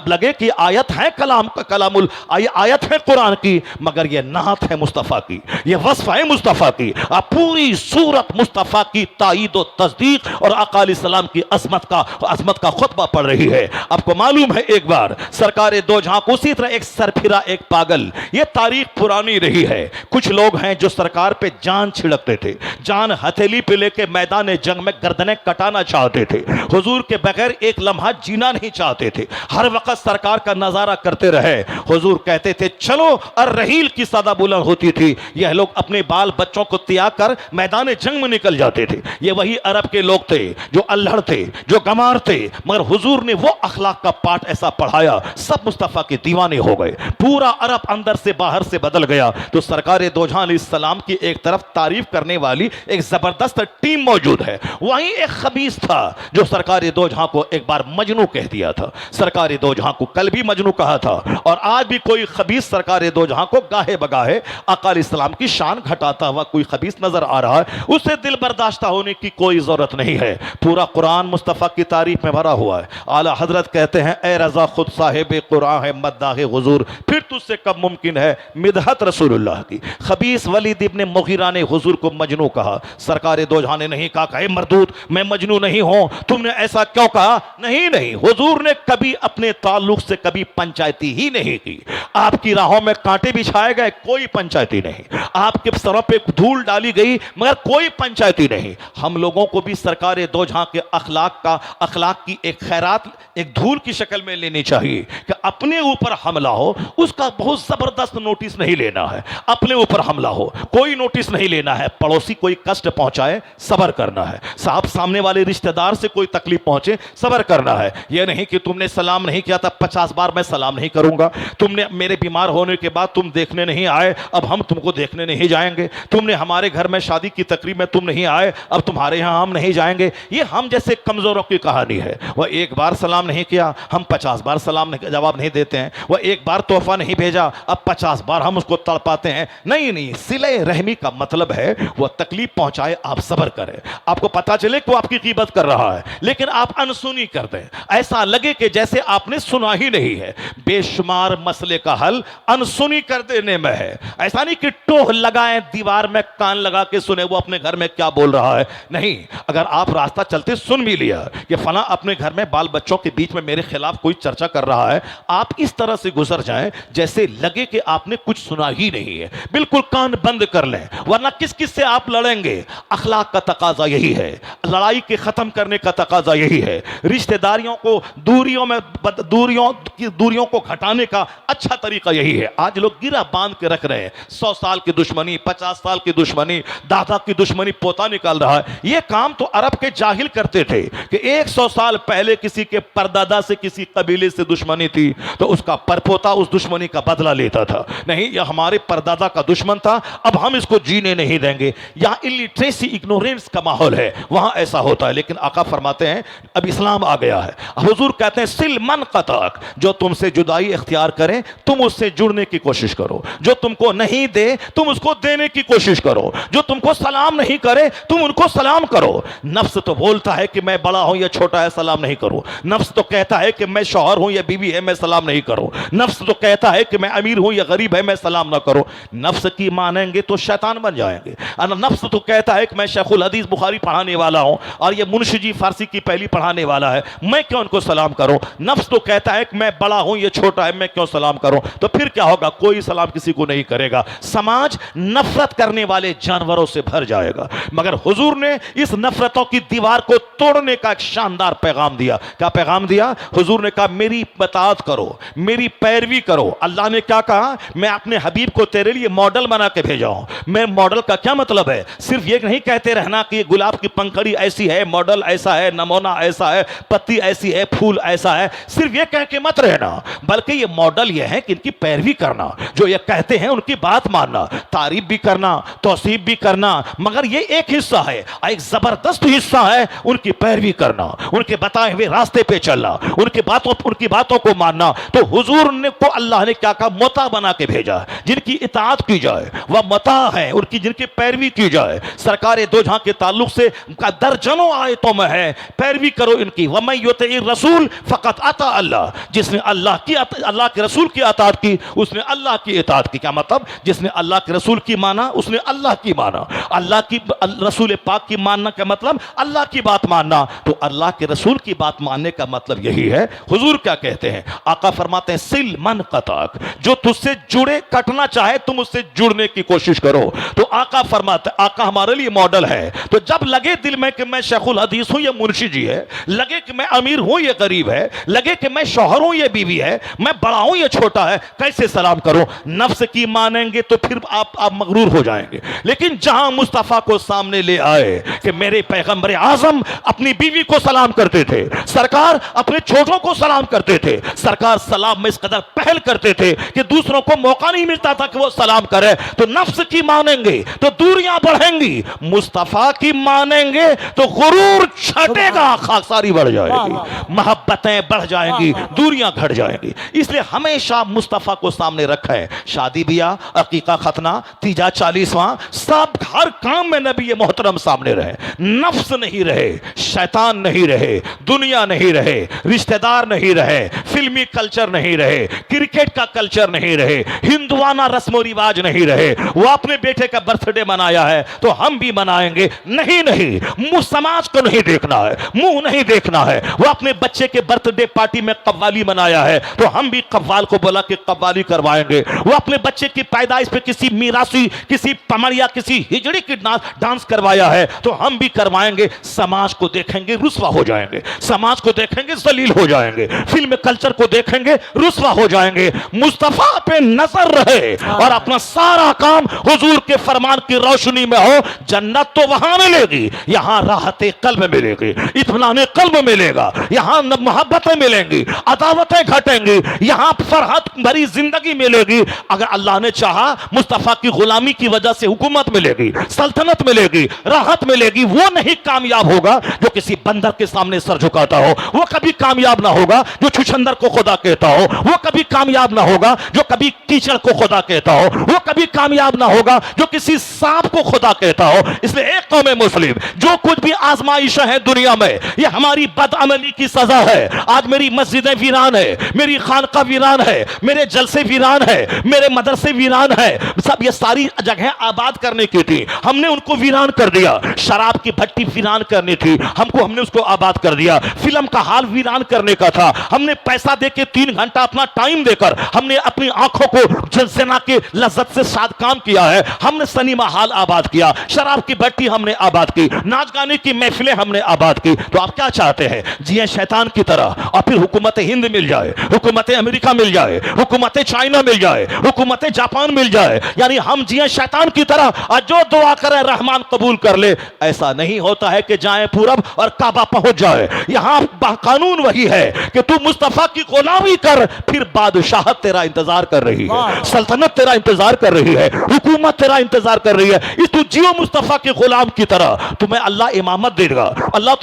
लगे कि आयत है कलामुल आयत है कुरान की, मगर यह नात है मुस्तफ़ा की, यह वस्फ है मुस्तफ़ा की। आप पूरी सूरत मुस्तफ़ा की ताईद और तस्दीक और आका अलैहिस्सलाम की अजमत का खुतबा पढ़ रही है। आपको मालूम है एक बार सरकार दो जहां को उसी तरह एक सरफिरा, एक पागल, ये तारीख पुरानी रही है। कुछ लोग हैं जो सरकार पे जान छिड़कते थे, जान हथेली पे लेके मैदान जंग में गर्दनें कटाना चाहते थे, हुजूर के बगैर एक लम्हा जीना नहीं चाहते थे, हर वक्त सरकार का नजारा करते रहे। हुजूर कहते थे चलो, और रहील की सदा बुलंद होती थी, यह लोग अपने बाल बच्चों को त्याग कर मैदान जंग में निकल जाते थे। ये वही अरब के लोग थे जो अल्हड़ थे, जो गमार थे, मगर हुजूर ने वो अखलाक का पाठ ऐसा पढ़ाया, सब मुस्तफा के दीवाने हो गए। पूरा अरब अंदर से बाहर से बदल गया। तो सरकार दो जहां अलैहिस्सलाम की एक तरफ तारीफ करने वाली एक जबरदस्त टीम मौजूद है, वहीं एक खबीस था जो सरकार दो जहां को एक बार मजनू कह दिया था। सरकार दो जहां को कल भी मजनू कहा था, और आज भी कोई खबीस सरकार दो जहां को गाहे बगाहे आका अलैहिस्सलाम की शान घटाता हुआ कोई खबीस नजर आ रहा है, उससे दिल बर्दाश्ता होने की कोई जरूरत नहीं है। पूरा कुरान मुस्तफा की तारीफ में भरा हुआ है। आला हजरत कहते हैं, ए रजा खुद साहिब कुरान है मद्दाह हुजूर, फिर तुझसे कब मुमकिन है मिदहत रसूलुल्लाह की। खबीस वलीद इब्ने मुगीरा ने हुजूर को मजनू कहा। सरकार दो जहां ने नहीं कहा कि मरदूद मैं मजनू नहीं हूं, तुमने ऐसा क्यों कहा? नहीं नहीं, हुजूर ने कभी अपने ताल्लुक से कभी पंचायती ही नहीं की। आपकी राहों में कांटे बिछाए गए, कोई पंचायती नहीं। आपके सरों पे धूल डाली गई, मगर कोई पंचायती नहीं। हम लोगों को भी सरकार दो जहां के अखलाक की एक खैरात एक धूल की शक्ल में लेनी चाहिए कि अपने ऊपर हमला हो उसका बहुत जबरदस्त नोटिस नहीं लेना है। अपने ऊपर हमला हो कोई नोटिस नहीं लेना है। पड़ोसी कोई कष्ट पहुंचाए, सब्र करना है। साहब सामने वाले रिश्तेदार से कोई तकलीफ पहुंचे, सब्र करना है। यह नहीं कि तुमने सलाम नहीं किया था 50 बार मैं सलाम नहीं करूंगा, तुमने मेरे बीमार होने के बाद तुम देखने नहीं आए, अब हम तुमको देखने नहीं जाएंगे, तुमने हमारे घर में शादी की तकरीब में तुम नहीं आए, अब तुम्हारे यहां हम नहीं जाएंगे। ये हम जैसे कमजोरों की कहानी है। वह एक बार सलाम नहीं किया, हम 50 बार सलाम जवाब नहीं देते हैं। वह एक बार तोहफा नहीं भेजा, अब 50 बार हम उसको तड़पाते हैं। नहीं नहीं, सिले रहमी का मतलब है वह तकलीफ पहुंचाए आप सब्र करें। आपको पता चले कि वो आपकी कीमत कर रहा है, लेकिन आप अनसुनी कर दें, ऐसा लगे कि जैसे आपने सुना ही नहीं है। बेशुमार मसले का हल अनसुनी कर देने में है। ऐसा नहीं कि टोह लगाएं दीवार में कान लगा के सुने वो अपने घर में क्या बोल रहा है। नहीं, अगर आप रास्ता चलते सुन भी लिया कि फला अपने घर में बाल बच्चों के बीच में मेरे खिलाफ कोई चर्चा कर रहा है, आप इस तरह से गुजर जाएं जैसे लगे कि आपने कुछ सुना ही नहीं है। बिल्कुल कान बंद कर लें, वरना किस किस से आप लड़ेंगे। अखलाक का तकाजा यही है, लड़ाई के खत्म करने का तकाजा यही है। रिश्तेदारियों को दूरियों को घटाने का अच्छा तरीका यही है। आज लोग गिरा बांध के रख रहे हैं, 100 साल की दुश्मनी, 50 साल की दुश्मनी, दादा की दुश्मनी पोता निकाल रहा है। यह काम तो अरब के जाहिल करते थे कि 100 साल पहले किसी के परदादा से किसी कबीले से दुश्मनी थी तो उसका परपोता उस दुश्मनी का बदला लेता था। नहीं, यह हमारे परदादा का दुश्मन था, अब हम इसको जीने नहीं देंगे। यहां इलिटरेसी, इग्नोरेंस का माहौल है, वहां ऐसा होता है। लेकिन आका फरमाते हैं अब इस्लाम आ गया है। हुजूर कहते हैं सिल मन कतक, जो तुमसे जुदाई इख्तियार करें तुम उससे जुड़ने की कोशिश करो, जो तुमको नहीं दे तुम उसको देने की कोशिश करो, जो तुमको सलाम नहीं करे तुम उनको सलाम करो। नफ्स तो बोलता है कि मैं बड़ा हूं या छोटा है सलाम नहीं करो। नफ्स तो कहता है कि मैं शौहर हूं या बीवी है मैं सलाम नहीं करो। नफ्स तो कहता है कि मैं अमीर हूं या गरीब है मैं सलाम ना करो। नफ्स की मानेंगे तो शैतान बन जाएंगे। नफ्स तो कहता है कि मैं शेखुल हदीस बुखारी पढ़ाने वाला हूं और ये मुंशी जी फारसी की पहली पढ़ाने वाला है, मैं क्यों उनको सलाम करूं। नफ्स तो कहता है कि मैं बड़ा हूं ये छोटा है मैं क्यों सलाम करूं। तो फिर क्या होगा, कोई सलाम किसी को नहीं करेगा। समाज नफरत करने वाले जानवरों से भर जाएगा। मगर हुजूर ने इस नफरतों की दीवार को तोड़ने का एक शानदार पैगाम दिया। क्या पैगाम दिया? हुजूर ने कहा मेरी इत्ताअत करो, मेरी पैरवी करो। अल्लाह ने क्या कहा, मैं अपने हबीब को तेरे लिए मॉडल बना के भेजा हूं। मैं मॉडल का क्या मतलब है, सिर्फ ये नहीं कहते रहना कि गुलाब की पंखड़ी ऐसी है, मॉडल ऐसा है, नमूना ऐसा है, पत्ती ऐसी है, फूल ऐसा है, सिर्फ ये कह के मत रहना, बल्कि ये मॉडल ये है कि इनकी पैरवी करना, जो ये कहते हैं उनकी बात मानना, तारीफ भी करना, तौसीफ भी करना। मगर ये एक हिस्सा है, एक जबरदस्त हिस्सा है उनकी पैरवी करना, उनके बताए हुए रास्ते पे चलना, उनकी बातों को मानना। तो हुजूर ने को अल्लाह ने क्या कहा, मोता बना के भेजा, जिनकी इताअत की जाए वह मोता है, उनकी जिनकी पैरवी की जाए। सरकार दो जहां के ताल्लुक से दर्जनों आयतों में है, पैरवी करो इनकी। वमन युति रसूल फकत अता अल्लाह, जिसने अल्लाह के रसूल की अताअत की उसने अल्लाह की इताअत की। क्या मतलब, जिसने अल्लाह के रसूल की माना उसने अल्लाह की माना। अल्लाह की रसूल पाक की मानना का मतलब अल्लाह की बात मानना, तो अल्लाह के रसूल की बात मानने का मतलब यही है। हुजूर क्या कहते हैं? आका फरमाते हैं सिल मन कताक, जो तुझसे जुड़े कटना चाहे तुम उससे जुड़ने की कोशिश करो। तो आका फरमाते, आका हमारे लिए मॉडल है। तो जब लगे दिल में कि मैं शेखुल हदीस हूं, ये मुंशी जी है, लगे कि मैं अमीर हूं, ये गरीब है, लगे कि मैं शौहर हूं, ये बीवी है, मैं बड़ा हूं, ये छोटा है, कैसे सलाम करूं? नफ्स की मानेंगे तो फिर आप मगरूर हो जाएंगे। लेकिन जहां मुस्तफा को सामने ले आए कि मेरे पैगंबर आजम अपनी बीवी को सलाम करते थे, सरकार अपने छोटों को सलाम करते थे, सरकार सलाम में इस कदर पहल करते थे कि दूसरों को मौका नहीं मिलता था कि वो सलाम करे। तो नफ्स की मानेंगे तो दूरियां बढ़ेंगी, मुस्तफा की मानेंगे तो गुरूर छटेगा, खाकसारी बढ़ जाएगी, मोहब्बतें बढ़ जाएंगी, दूरियां घट जाएंगी। इसलिए हमेशा मुस्तफा को सामने रखा है। शादी ब्याह, अकीका, खतना, तीजा, 40वां, सब हर काम में नबी मोहतरम सामने रहे। नफ्स नहीं रहे, शैतान नहीं रहे, दुनिया नहीं रहे, रिश्तेदार नहीं रहे, फिल्मी कल्चर नहीं रहे, क्रिकेट का कल्चर नहीं रहे, हिंदुआना रस्मो रिवाज नहीं रहे। वो अपने बेटे का बर्थडे मनाया है तो हम भी मनाएंगे, नहीं नहीं, मुंह समाज को नहीं देखना है, मुंह नहीं देखना है। वो अपने बच्चे के बर्थडे पार्टी में कव्वाली मनाया है तो हम भी कव्वाल को बोला कि कव्वाली करवाएंगे। वो अपने बच्चे की पैदाइश पे किसी मीरासी, किसी पमरिया, किसी हिजड़ी की डांस करवाया है तो हम भी करवाएंगे। समाज को देखेंगे रुस्वा हो जाएंगे, समाज को देखेंगे जलील हो जाएंगे, फिल्म कल्चर को देखेंगे रुस्वा हो जाएंगे। मुस्तफा पे नजर रहे और अपना सारा काम हुजूर के फरमान की रोशनी में हो। जन्नत तो वहां मिलेगी, यहां राहते कल्ब मिलेगी, इत्मीनान कल्ब मिलेगा, यहां मोहब्बतें मिलेंगी, अदावतें घटेंगी, यहां फरहत भरी जिंदगी मिलेगी। अगर अल्लाह ने चाहा मुस्तफा की गुलामी की वजह से हुकूमत मिलेगी, सल्तनत मिलेगी, राहत मिलेगी। वो नहीं कामयाब होगा जो किसी बंदर के सामने सर झुकाता हो, वो कभी कामयाब ना होगा जो छुछंदर को खुदा कहता हो, वो कभी कामयाब ना होगा जो कभी कीचड़ को खुदा कहता हो, वो कभी कामयाब ना होगा जो किसी सांप को खुदा कहता हो। इसलिए एक कौम मुस्लिम, जो कुछ भी आजमाइश है दुनिया में, ये हमारी बदअमली की सजा है। आज मेरी मस्जिदें वीरान है, मेरी खानका वीरान है, मेरे जलसे वीरान है, मेरे मदरसे वीरान है, सब ये सारी जगह आबाद करने की थी, हमने उनको वीरान कर दिया। शराब की भट्टी वीरान करनी थी, हमने उसको आबाद कर दिया। फिल्म का हाल वीरान करने का था, हमने पैसा देके 3 घंटा अपना टाइम देकर हमने अपनी आंखों को जना के लज्जत से साथ काम किया है। हमने सिनेमा हाल आबाद किया, शराब की भट्टी हमने आबाद की, नाच गाने की महफिलें हमने आबाद की। तो आप क्या चाहते हैं? जिए शैतान की तरह और फिर हुकूमत हिंद मिल जाए, हुकूमत अमेरिका मिल जाए, हुकूमत चाइना मिल जाए, हुकूमत जापान मिल जाए, यानी हम जिए शैतान की तरह और जो दुआ करे रहमान कबूल कर ले। ऐसा नहीं होता है कि जाए पूरब और काबा पहुंच जाए। यहां कानून वही है कि तू मुस्तफा की गुलामी कर, फिर बादशाहत तेरा इंतजार कर रही है, सल्तनत तेरा इंतजार कर रही है, हुकूमत तेरा इंतजार कर रही है। इस तू जियो मुस्तफा के गुलाम की तरह, तुम्हें अल्लाह इमामत देगा, अल्लाह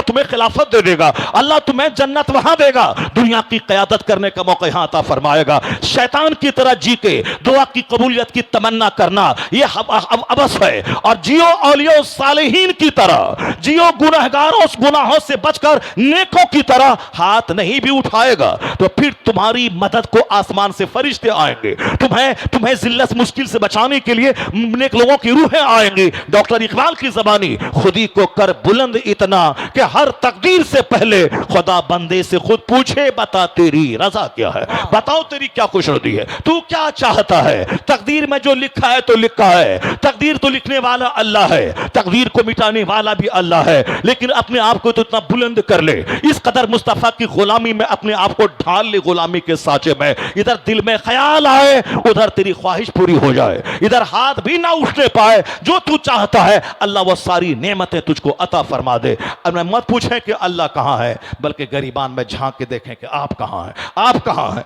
तुम्हें खिलाफत दे देगा, अल्लाह तुम्हें जन्नत वहां देगा, दुनिया की क़यादत करने का मौका यहां अता फरमाएगा। शैतान की तरह जी के दुआ की कबूलियत की तमन्ना करना यह अबस है। और जियो औलिया सालिहीन की तरह जियो, गुनहगारों गुनाहों से बचकर नेकों की तरह हाथ नहीं भी उठाएगा तो फिर तुम्हारी मदद को आसमान से फरिश्ते आएंगे, तुम्हें जिल्लत मुश्किल से बचाने के लिए नेक लोगों की रूहें आएंगी। डॉक्टर इकबाल की ज़बानी, खुदी को कर बुलंद इतना कि हर तकदीर से पहले खुदा बंदे से खुद पूछे, बता तेरी रजा क्या है, बताओ तेरी क्या खुशनुदी है, तू क्या चाहता है। तकदीर में जो लिखा है तो लिखा है, तकदीर तो लिखने वाला अल्लाह है, तकदीर को मिटाने वाला भी अल्लाह है। लेकिन अपने आप को तो इतना बुलंद कर ले, इस कदर मुस्तफा की गुलामी में अपने आप को ढाल ले, गुलामी के साचे में। इधर दिल में ख्याल आए, उधर तेरी ख्वाहिश पूरी हो जाए, इधर हाथ भी ना उठने पाए, जो तू चाहता है अल्लाह वो सारी नेमतें तुझको अता फरमा दे। अब मैं मत पूछे कि अल्लाह कहां है, बल्कि गरीबान में झांक के देखें कि आप कहां हैं, आप कहां हैं,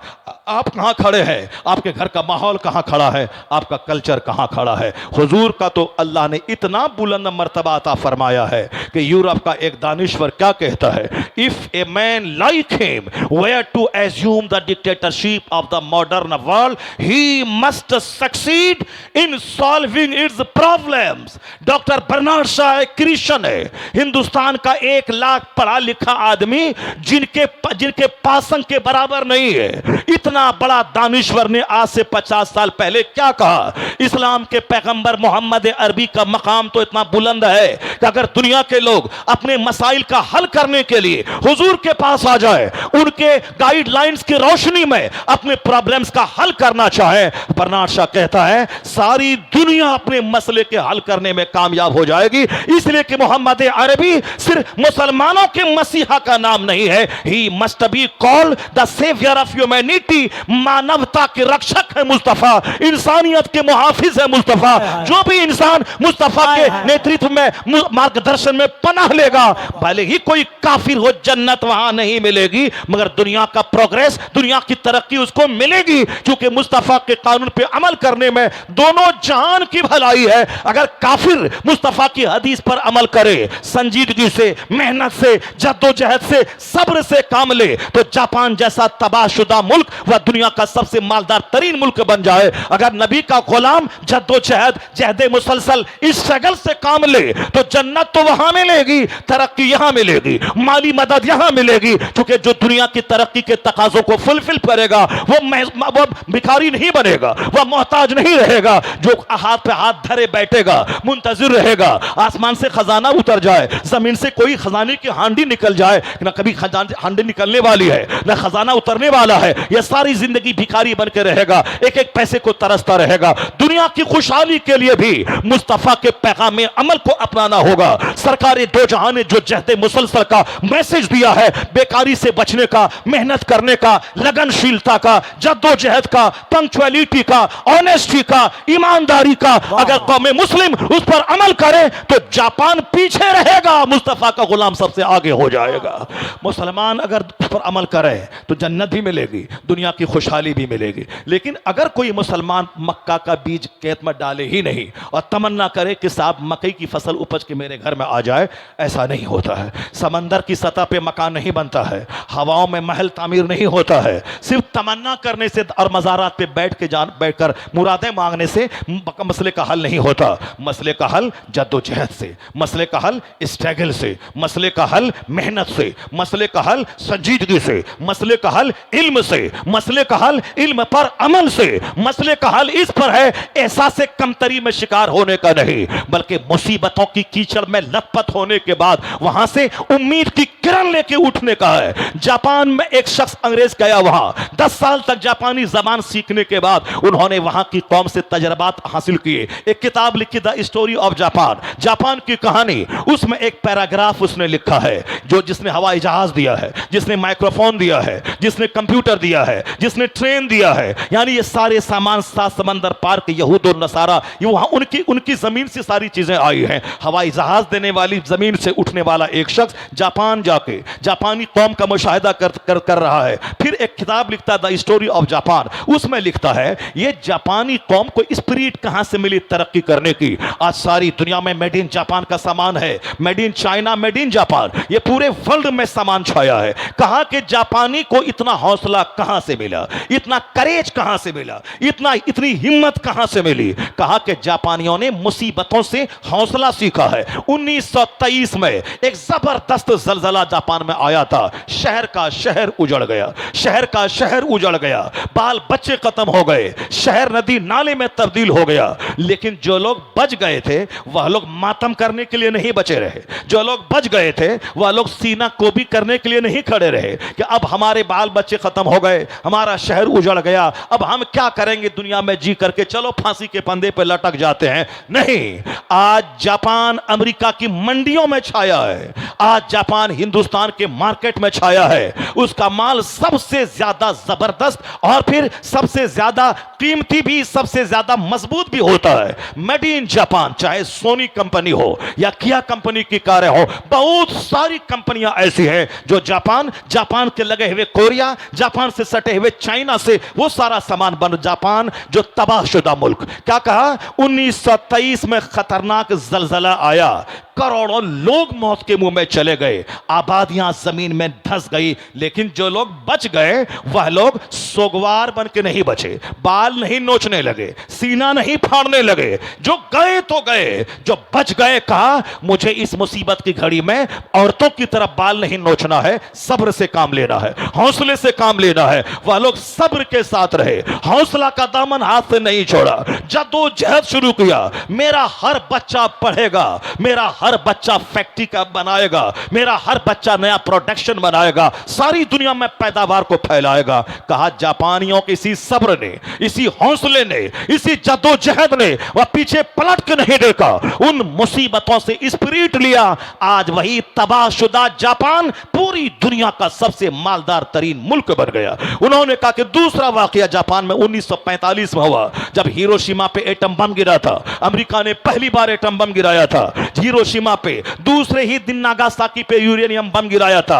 आप कहां खड़े हैं, आपके घर का माहौल कहां खड़ा है, आपका कल्चर कहां खड़ा है। हुजूर का तो अल्लाह ने इतना बुलंद मर्तबा अता फरमाया है कि यूरोप का एक दानिश्वर क्या कहता है, if a man like him where to assume the dictatorship of the modern world, he must succeed in solving its problems. Doctor Bernard Shaw एक क्रिश्चियन है, हिंदुस्तान का 1 लाख पढ़ा लिखा आदमी जिनके पासंग के बराबर नहीं है। इतना बड़ा दानिश्वर ने आज से 50 साल पहले क्या कहा? इस्लाम के पैगंबर मोहम्मद अरबी का मकाम तो इतना बुलंद है कि अगर दुनिया के लोग अपने मसाइल का हल करने के लिए हुजूर के पास आ जाए, उनके गाइडलाइंस की रोशनी में अपने प्रॉब्लम्स का हल करना चाहे, बर्नार्ड शॉ कहता है सारी दुनिया अपने मसले के हल करने में कामयाब हो जाएगी। इसलिए कि मोहम्मद अरबी सिर्फ मुसलमानों के मसीहा का नाम नहीं है, he must be called the saviour of humanity. मानवता के रक्षक है मुस्तफा, इंसानियत के मुहाफिज है मुस्तफा। जो भी इंसान मुस्तफा के नेतृत्व में मार्गदर्शन में पनाह लेगा, भले ही कोई काफिर हो, जन्नत वहां नहीं मिलेगी मगर दुनिया का प्रोग्रेस, दुनिया की तरक्की उसको मिलेगी, क्योंकि मुस्तफा के कानून पे अमल करने में दोनों जहान की भलाई है। अगर काफिर मुस्तफा की हदीस पर अमल करे, संजीदगी से, मेहनत से, जद्दोजहद से, सब्र से काम ले, तो जापान जैसा तबाहशुदा मुल्क वह दुनिया का सबसे मालदार तरीन मुल्क बन जाए। अगर नबी का गुलाम जद्दोजहद, जहदे मुसलसल, इस स्ट्रगल से काम ले तो जन्नत तो वहां मिलेगी, तरक्की यहां मिलेगी, माली मदद यहां मिलेगी, क्योंकि जो दुनिया की तरक्की के तकाजों को फुलफिल करेगा वो भिखारी नहीं बनेगा, वह मोहताज नहीं रहेगा। जो हाथ पे हाथ धरे बैठेगा, मुंतजिर रहेगा आसमान से खजाना उतर जाए, जमीन से कोई खजाने की हांडी निकल जाए, ना कभी हांडी निकलने वाली है ना खजाना उतरने वाला है। यह सारी जिंदगी भिखारी बन के रहेगा, एक एक पैसे को तरसता रहेगा। दुनिया की खुशहाली के लिए भी मुस्तफा के पैगाम अमल को अपनाना होगा। सरकार दो जहां ने जो जहदे मुसलसल का मैसेज दिया है, बेकारी से बचने का, मेहनत करने का, लगनशीलता का, जद्दोजहद का, पंक्चुअलिटी का, ऑनेस्टी का, ईमानदारी का, अगर कौम मुस्लिम उस पर अमल करे तो जापान पीछे रहेगा, मुस्तफा का गुलाम सबसे आगे हो जाएगा। मुसलमान अगर उस पर अमल करे तो जन्नत भी मिलेगी, दुनिया की खुशहाली भी मिलेगी। लेकिन अगर कोई मुसलमान मक्का का बीज खेत में डाले ही नहीं और तमन्ना करे कि साहब मकई की फसल उपज के मेरे घर में आ जाए, ऐसा नहीं होता है। समंदर की सतह पे मकान नहीं बनता है, हवाओं में महल तामीर नहीं होता है। सिर्फ तमन्ना करने से और मज़ारात पे बैठकर मुरादें मांगने से मसले का हल नहीं होता। मसले का हल जद्दोजहद से, मसले का हल स्ट्रगल से, मसले का हल मेहनत से, मसले का हल संजीदगी से, मसले का हल इल्म से, मसले का हल इल्म पर अमल से, मसले का हल इस पर है एहसास कमतरी में शिकार होने का नहीं, बल्कि मुसीबतों की कीचड़ में लथपथ होने के बाद वहां से उम्मीद की किरण लेके उठने का है। जापान में एक शख्स अंग्रेज गया, वहां 10 साल तक जापानी जबान सीखने के बाद उन्होंने वहां की कौम से तजर्बात हासिल किए। एक किताब लिखी the story of Japan, Japan की कहानी। उसमें एक पैराग्राफ उसने लिखा है, जो जिसने हवाई जहाज दिया है, जिसने माइक्रोफोन दिया है, जिसने कंप्यूटर दिया है, जिसने ट्रेन दिया है, यानी ये सारे सामान 7 समंदर पार के यहूद और नसारा, ये वहां उनकी जमीन से सारी चीजें आई हैं। हवाई जहाज देने वाली जमीन से उठने वाला एक शख्स जापान जाके जापानी कौम का मुशाहिदा कर रहा है। फिर एक किताब लिखता है द स्टोरी ऑफ जापान, उसमें लिखता है ये जापानी कौम को स्पिरिट कहां से मिली तरक्की करने की। आज सारी दुनिया में मेड इन जापान का सामान है, made in China, made in Japan, ये पूरे वर्ल्ड में सामान छाया है। कहा कि जापानी को इतना हौसला कहां से मिला, इतना करेज कहां से मिला, इतनी हिम्मत कहां से मिली। कहा कि जापानियों ने मुसीबतों से हौसला सीखा है। 1923 में एक जबरदस्त जलजला जापान में आया था, शहर का शहर उजड़ गया, शहर का शहर उजड़ गया, बाल बच्चे खत्म हो गए, शहर नदी नाले में तब्दील हो गया। लेकिन जो लोग बच गए थे वह लोग मातम करने के लिए नहीं बचे रहे, जो लोग बच गए थे वह लोग सीना कोबी करने के लिए नहीं खड़े रहे कि अब हमारे बाल बच्चे खत्म हो गए, हमारा शहर उजड़ गया, अब हम क्या करेंगे दुनिया में जी करके, चलो फांसी के फंदे पे लटक जाते हैं। नहीं, आज जापान अमेरिका की मंडियों में छाया है, आज जापान हिंदुस्तान के मार्केट में छाया है। उसका माल सबसे ज्यादा जबरदस्त और फिर सबसे ज्यादा कीमती भी, सबसे ज्यादा मजबूत भी होता है। मेड इन जापान, चाहे सोनी कंपनी हो या किया कंपनी की कारें हो, बहुत सारी कंपनियां ऐसी हैं जो जापान के लगे हुए कोरिया, जापान से सटे हुए चाइना से वो सारा सामान बन। जापान जो तबाहशुदा मुल्क, क्या कहा 1923 में खतरनाक जलजला आया, करोड़ों लोग मौत के मुंह में चले गए, आबादियां जमीन में धंस गई, लेकिन जो लोग बच गए वह लोग सोगवार बन के नहीं बचे, बाल नहीं नोचने लगे, सीना नहीं फाड़ने लगे। जो गए तो गए, जो बच गए कहा मुझे इस मुसीबत की घड़ी में औरतों की तरफ बाल नहीं नोचना है, सब्र से काम लेना है, हौसले से काम लेना है। वह लोग सब्र के साथ रहे, हौसला का दामन हाथ से नहीं छोड़ा, जद्दोजहद शुरू किया। मेरा हर बच्चा पढ़ेगा, मेरा हर बच्चा फैक्ट्री का बनाएगा, मेरा हर बच्चा नया प्रोडक्शन बनाएगा, सारी दुनिया में पैदावार को फैलाएगा। कहा जापानियों के इसी सब्र ने, इसी हौसले ने, इसी जद्दोजहद ने वह पीछे पलट के नहीं देखा, उन मुसीबतों से स्पिरिट लिया। आज वही तबाहशुदा जापान पूरी दुनिया का सबसे मालदार तरीन मुल्क बन गया। उन्होंने कहा कि दूसरा वाकया जापान में 1945 में हुआ, जब हिरोशिमा पे एटम बम गिरा था। अमेरिका ने पहली बार एटम बम गिराया था हिरोशिमा पे, दूसरे ही दिन नागासाकी पे यूरेनियम बम गिराया था।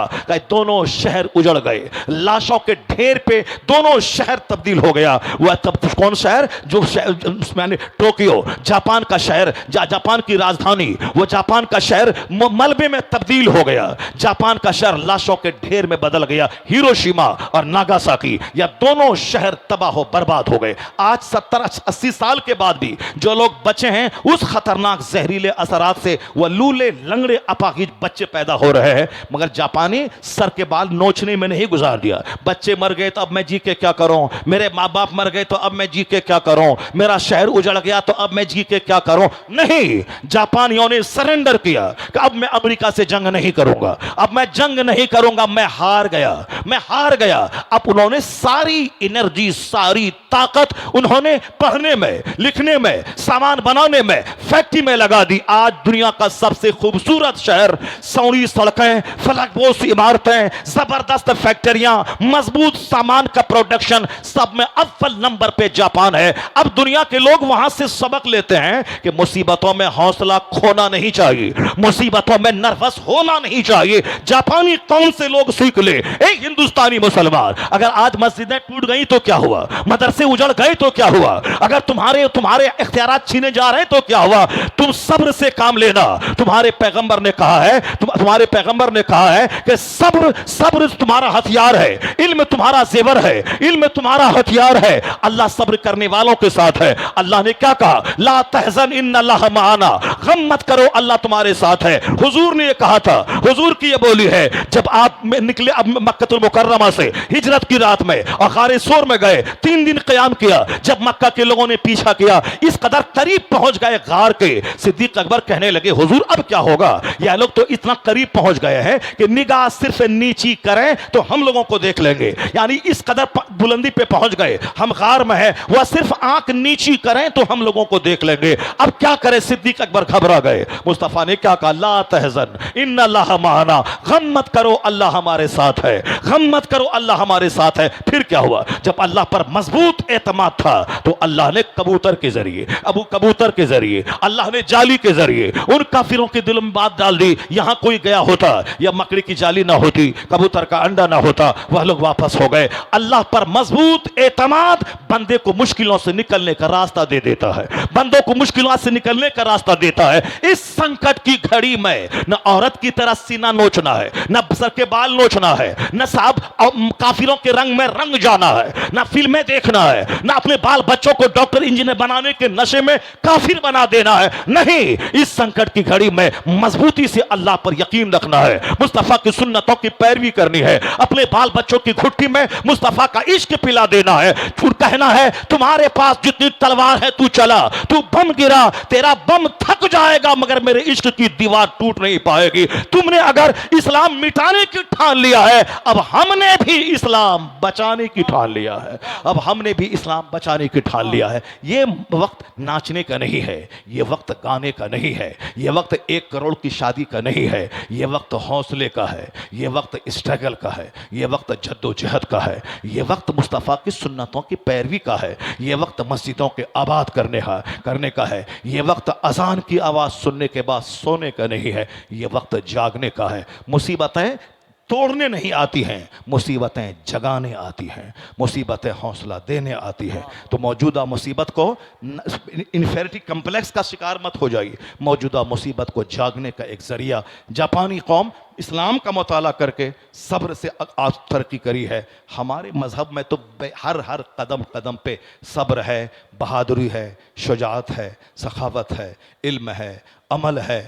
दोनों शहर उजड़ गए, लाशों के ढेर पे दोनों शहर तब्दील हो गया। वह तब कौन शहर? जो मैंने टोक्यो, जापान का शहर, जापान की राजधानी, वो जापान का शहर मलबे में तब्दील हो गया। जापान का शहर लाशों के ढेर में बदल गया। हिरोशिमा और नागासाकी, यह दोनों शहर तबाह हो बर्बाद हो गए। आज 70-80 साल के बाद भी जो लोग बचे हैं उस खतरनाक जहरीले असरात से, वह लूले लंगड़े अपाहिज बच्चे पैदा हो रहे हैं। मगर जापानी सर के बाल नोचने में नहीं गुजार दिया। बच्चे मर गए तो अब मैं जी के क्या करूं, मेरे माँ बाप मर गए तो अब मैं जी के क्या करूं, मेरा शहर उजड़ गया तो अब मैं जी के क्या करूं। नहीं, जापानियों ने सरेंडर किया कि अब मैं अमेरिका से जंग नहीं करूंगा, अब मैं जंग नहीं करूंगा, मैं हार गया, मैं हार गया। अब उन्होंने सारी एनर्जी, सारी ताकत उन्होंने पढ़ने में, लिखने में, सामान बनाने में, फैक्ट्री में लगा दी। आज दुनिया का सबसे खूबसूरत शहर, सौड़ी सड़कें, फलकपोश इमारतें, जबरदस्त फैक्ट्रियां, मजबूत सामान का प्रोडक्शन, सब में अव्वल नंबर पे जापान है। अब दुनिया के लोग वहां से सबक लेते हैं कि मुसीबतों में हौसला खोना नहीं चाहिए, मुसीबतों में नर्वस होना नहीं चाहिए। जापानी कौन से लोग सीख ले। एक हिंदुस्तानी मुसलमान, अगर आज मस्जिदें टूट गई तो क्या हुआ, मदरसे उजड़ गए तो क्या हुआ, अगर तुम्हारे इख्तियारात छीने जा रहे हैं तो क्या हुआ, तुम सब्र से काम लेना। तुम्हारे पैगंबर ने कहा है, तुम्हारे पैगंबर ने कहा है कि सब्र तुम्हारा हथियार है, इल्म तुम्हारा जेवर है, इल्म तुम्हारा हथियार है। अल्लाह सब्र करने वालों के साथ है। अल्लाह ने क्या कहा? ला तहज़न इन्नल्लाह माना, गम मत करो, अल्लाह तुम्हारे साथ है। हुजूर ने यह कहा था, हुजूर की यह बोली है, जब आप निकले मक्कतुल मुकर्रमा से हिजरत की रात में और गारे सोर में गए, 3 दिन क़याम किया। जब मक्का के लोगों ने पीछा किया, इस कदर करीब पहुंच गए गार के, सिद्दीक अकबर कहने लगे हुजूर अब क्या होगा, यह लोग तो इतना करीब पहुंच गए हैं कि निगाह सिर्फ नीची करें तो हम लोगों को देख लेंगे। यानी इस कदर बुलंदी पे पहुंच गए, हम गार में हैं, वह सिर्फ आंख नीची करें तो हम लोगों को देख लेंगे। अब क्या करें? सिद्दीक अकबर घबरा गए। मुस्तफा ने क्या कहा? ला तहज़न इन्नल्लाह माना, गम मत करो, अल्लाह हमारे साथ है, गम मत करो, अल्लाह हमारे साथ है। फिर क्या हुआ? जब अल्लाह पर मजबूत एतमाद था तो अल्लाह ने कबूतर के जरिए, कबूतर के जरिए, अल्लाह ने जाली के जरिए उन काफिरों के दिल में बात डाल दी। यहां कोई गया होता या मकड़ी की जाली ना होती, कबूतर का अंडा ना होता, वह लोग वापस हो गए। अल्लाह पर मजबूत एतमाद बंदे को मुश्किलों से निकलने का रास्ता दे देता है, बंदों को मुश्किलों से निकलने का रास्ता देता है। इस संकट की घड़ी में न औरत की तरह सीना नोचना है, न सर के बाल नोचना है, न साहब काफिरों के रंग में रंग जाना है, न फिल्में देखना है, न अपने बाल बच्चों को डॉक्टर इंजीनियर बनाने के नशे में काफिर बना देना है। नहीं, इस संकट की घड़ी में मजबूती से अल्लाह पर यकीन रखना है, मुस्तफा की सुन्नतों की पैरवी करनी है, अपने बाल बच्चों की घुट्टी में मुस्तफा का इश्क पिला देना है। फिर कहना है तुम्हारे पास जितनी तलवार है तू चला, तू बम गिरा, तेरा बम थक जाएगा मगर मेरे इश्क की दीवार टूट नहीं पाएगी। तुमने अगर इस्लाम मिटाने की ठान लिया है, अब हमने भी इस्लाम बचाने की ठान लिया है, अब हमने भी इस्लाम बचाने की ठान लिया है। ये वक्त नाचने का नहीं है, ये वक्त गाने का नहीं है, ये वक्त 1 करोड़ की शादी का नहीं है, ये वक्त हौसले का है, ये वक्त स्ट्रगल का है, ये वक्त जद्दोजहद का है, ये वक्त मुस्तफ़ा की सुन्नतों की पैरवी का है, ये वक्त मस्जिदों के आबाद करने का है, ये वक्त अजान की आवाज़ सुनने के बाद सोने का नहीं है, ये वक्त जागने का है। मुसीबतें तोड़ने नहीं आती हैं, मुसीबतें जगाने आती हैं, मुसीबतें हौसला देने आती हैं। तो मौजूदा मुसीबत को इन्फेरिटी कम्प्लेक्स का शिकार मत हो जाइए, मौजूदा मुसीबत को जागने का एक जरिया। जापानी कौम इस्लाम का मुताला करके सब्र से आज तरक्की करी है। हमारे मज़हब में तो हर हर कदम कदम पे सब्र है, बहादुरी है, शुजाअत है, सखावत है, इल्म है, अमल है,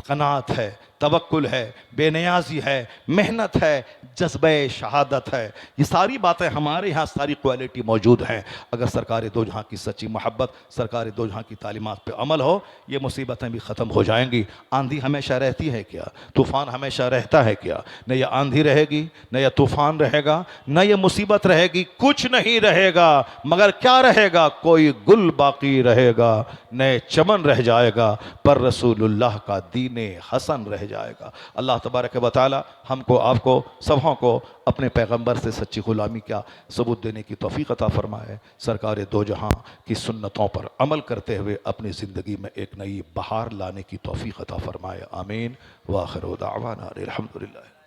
कनात है, तवक्कुल है, बेनियाजी है, मेहनत है, जज्बे शहादत है। ये सारी बातें हमारे यहाँ सारी क्वालिटी मौजूद हैं। अगर सरकार दो जहाँ की सच्ची मोहब्बत, सरकार दो जहाँ की तालीमात पे अमल हो, ये मुसीबतें भी ख़त्म हो जाएंगी। आंधी हमेशा रहती है क्या? तूफ़ान हमेशा रहता है क्या? न ये आंधी रहेगी, न यह तूफ़ान रहेगा, न ये मुसीबत रहेगी, कुछ नहीं रहेगा। मगर क्या रहेगा? कोई गुल बाकी रहेगा, नए चमन रह जाएगा, पर रसूलुल्लाह का दीने हसन रह जाएगा। अल्लाह तबारक व तआला हमको, आपको, सबों को अपने पैगंबर से सच्ची ग़ुलामी का सबूत देने की तौफ़ीक़ अता फ़रमाए। सरकार दो जहां की सुन्नतों पर अमल करते हुए अपनी ज़िंदगी में एक नई बहार लाने की तौफ़ीक़ अता फ़रमाए। आमीन व आखिर दावाना अनिल हम्दुलिल्लाह।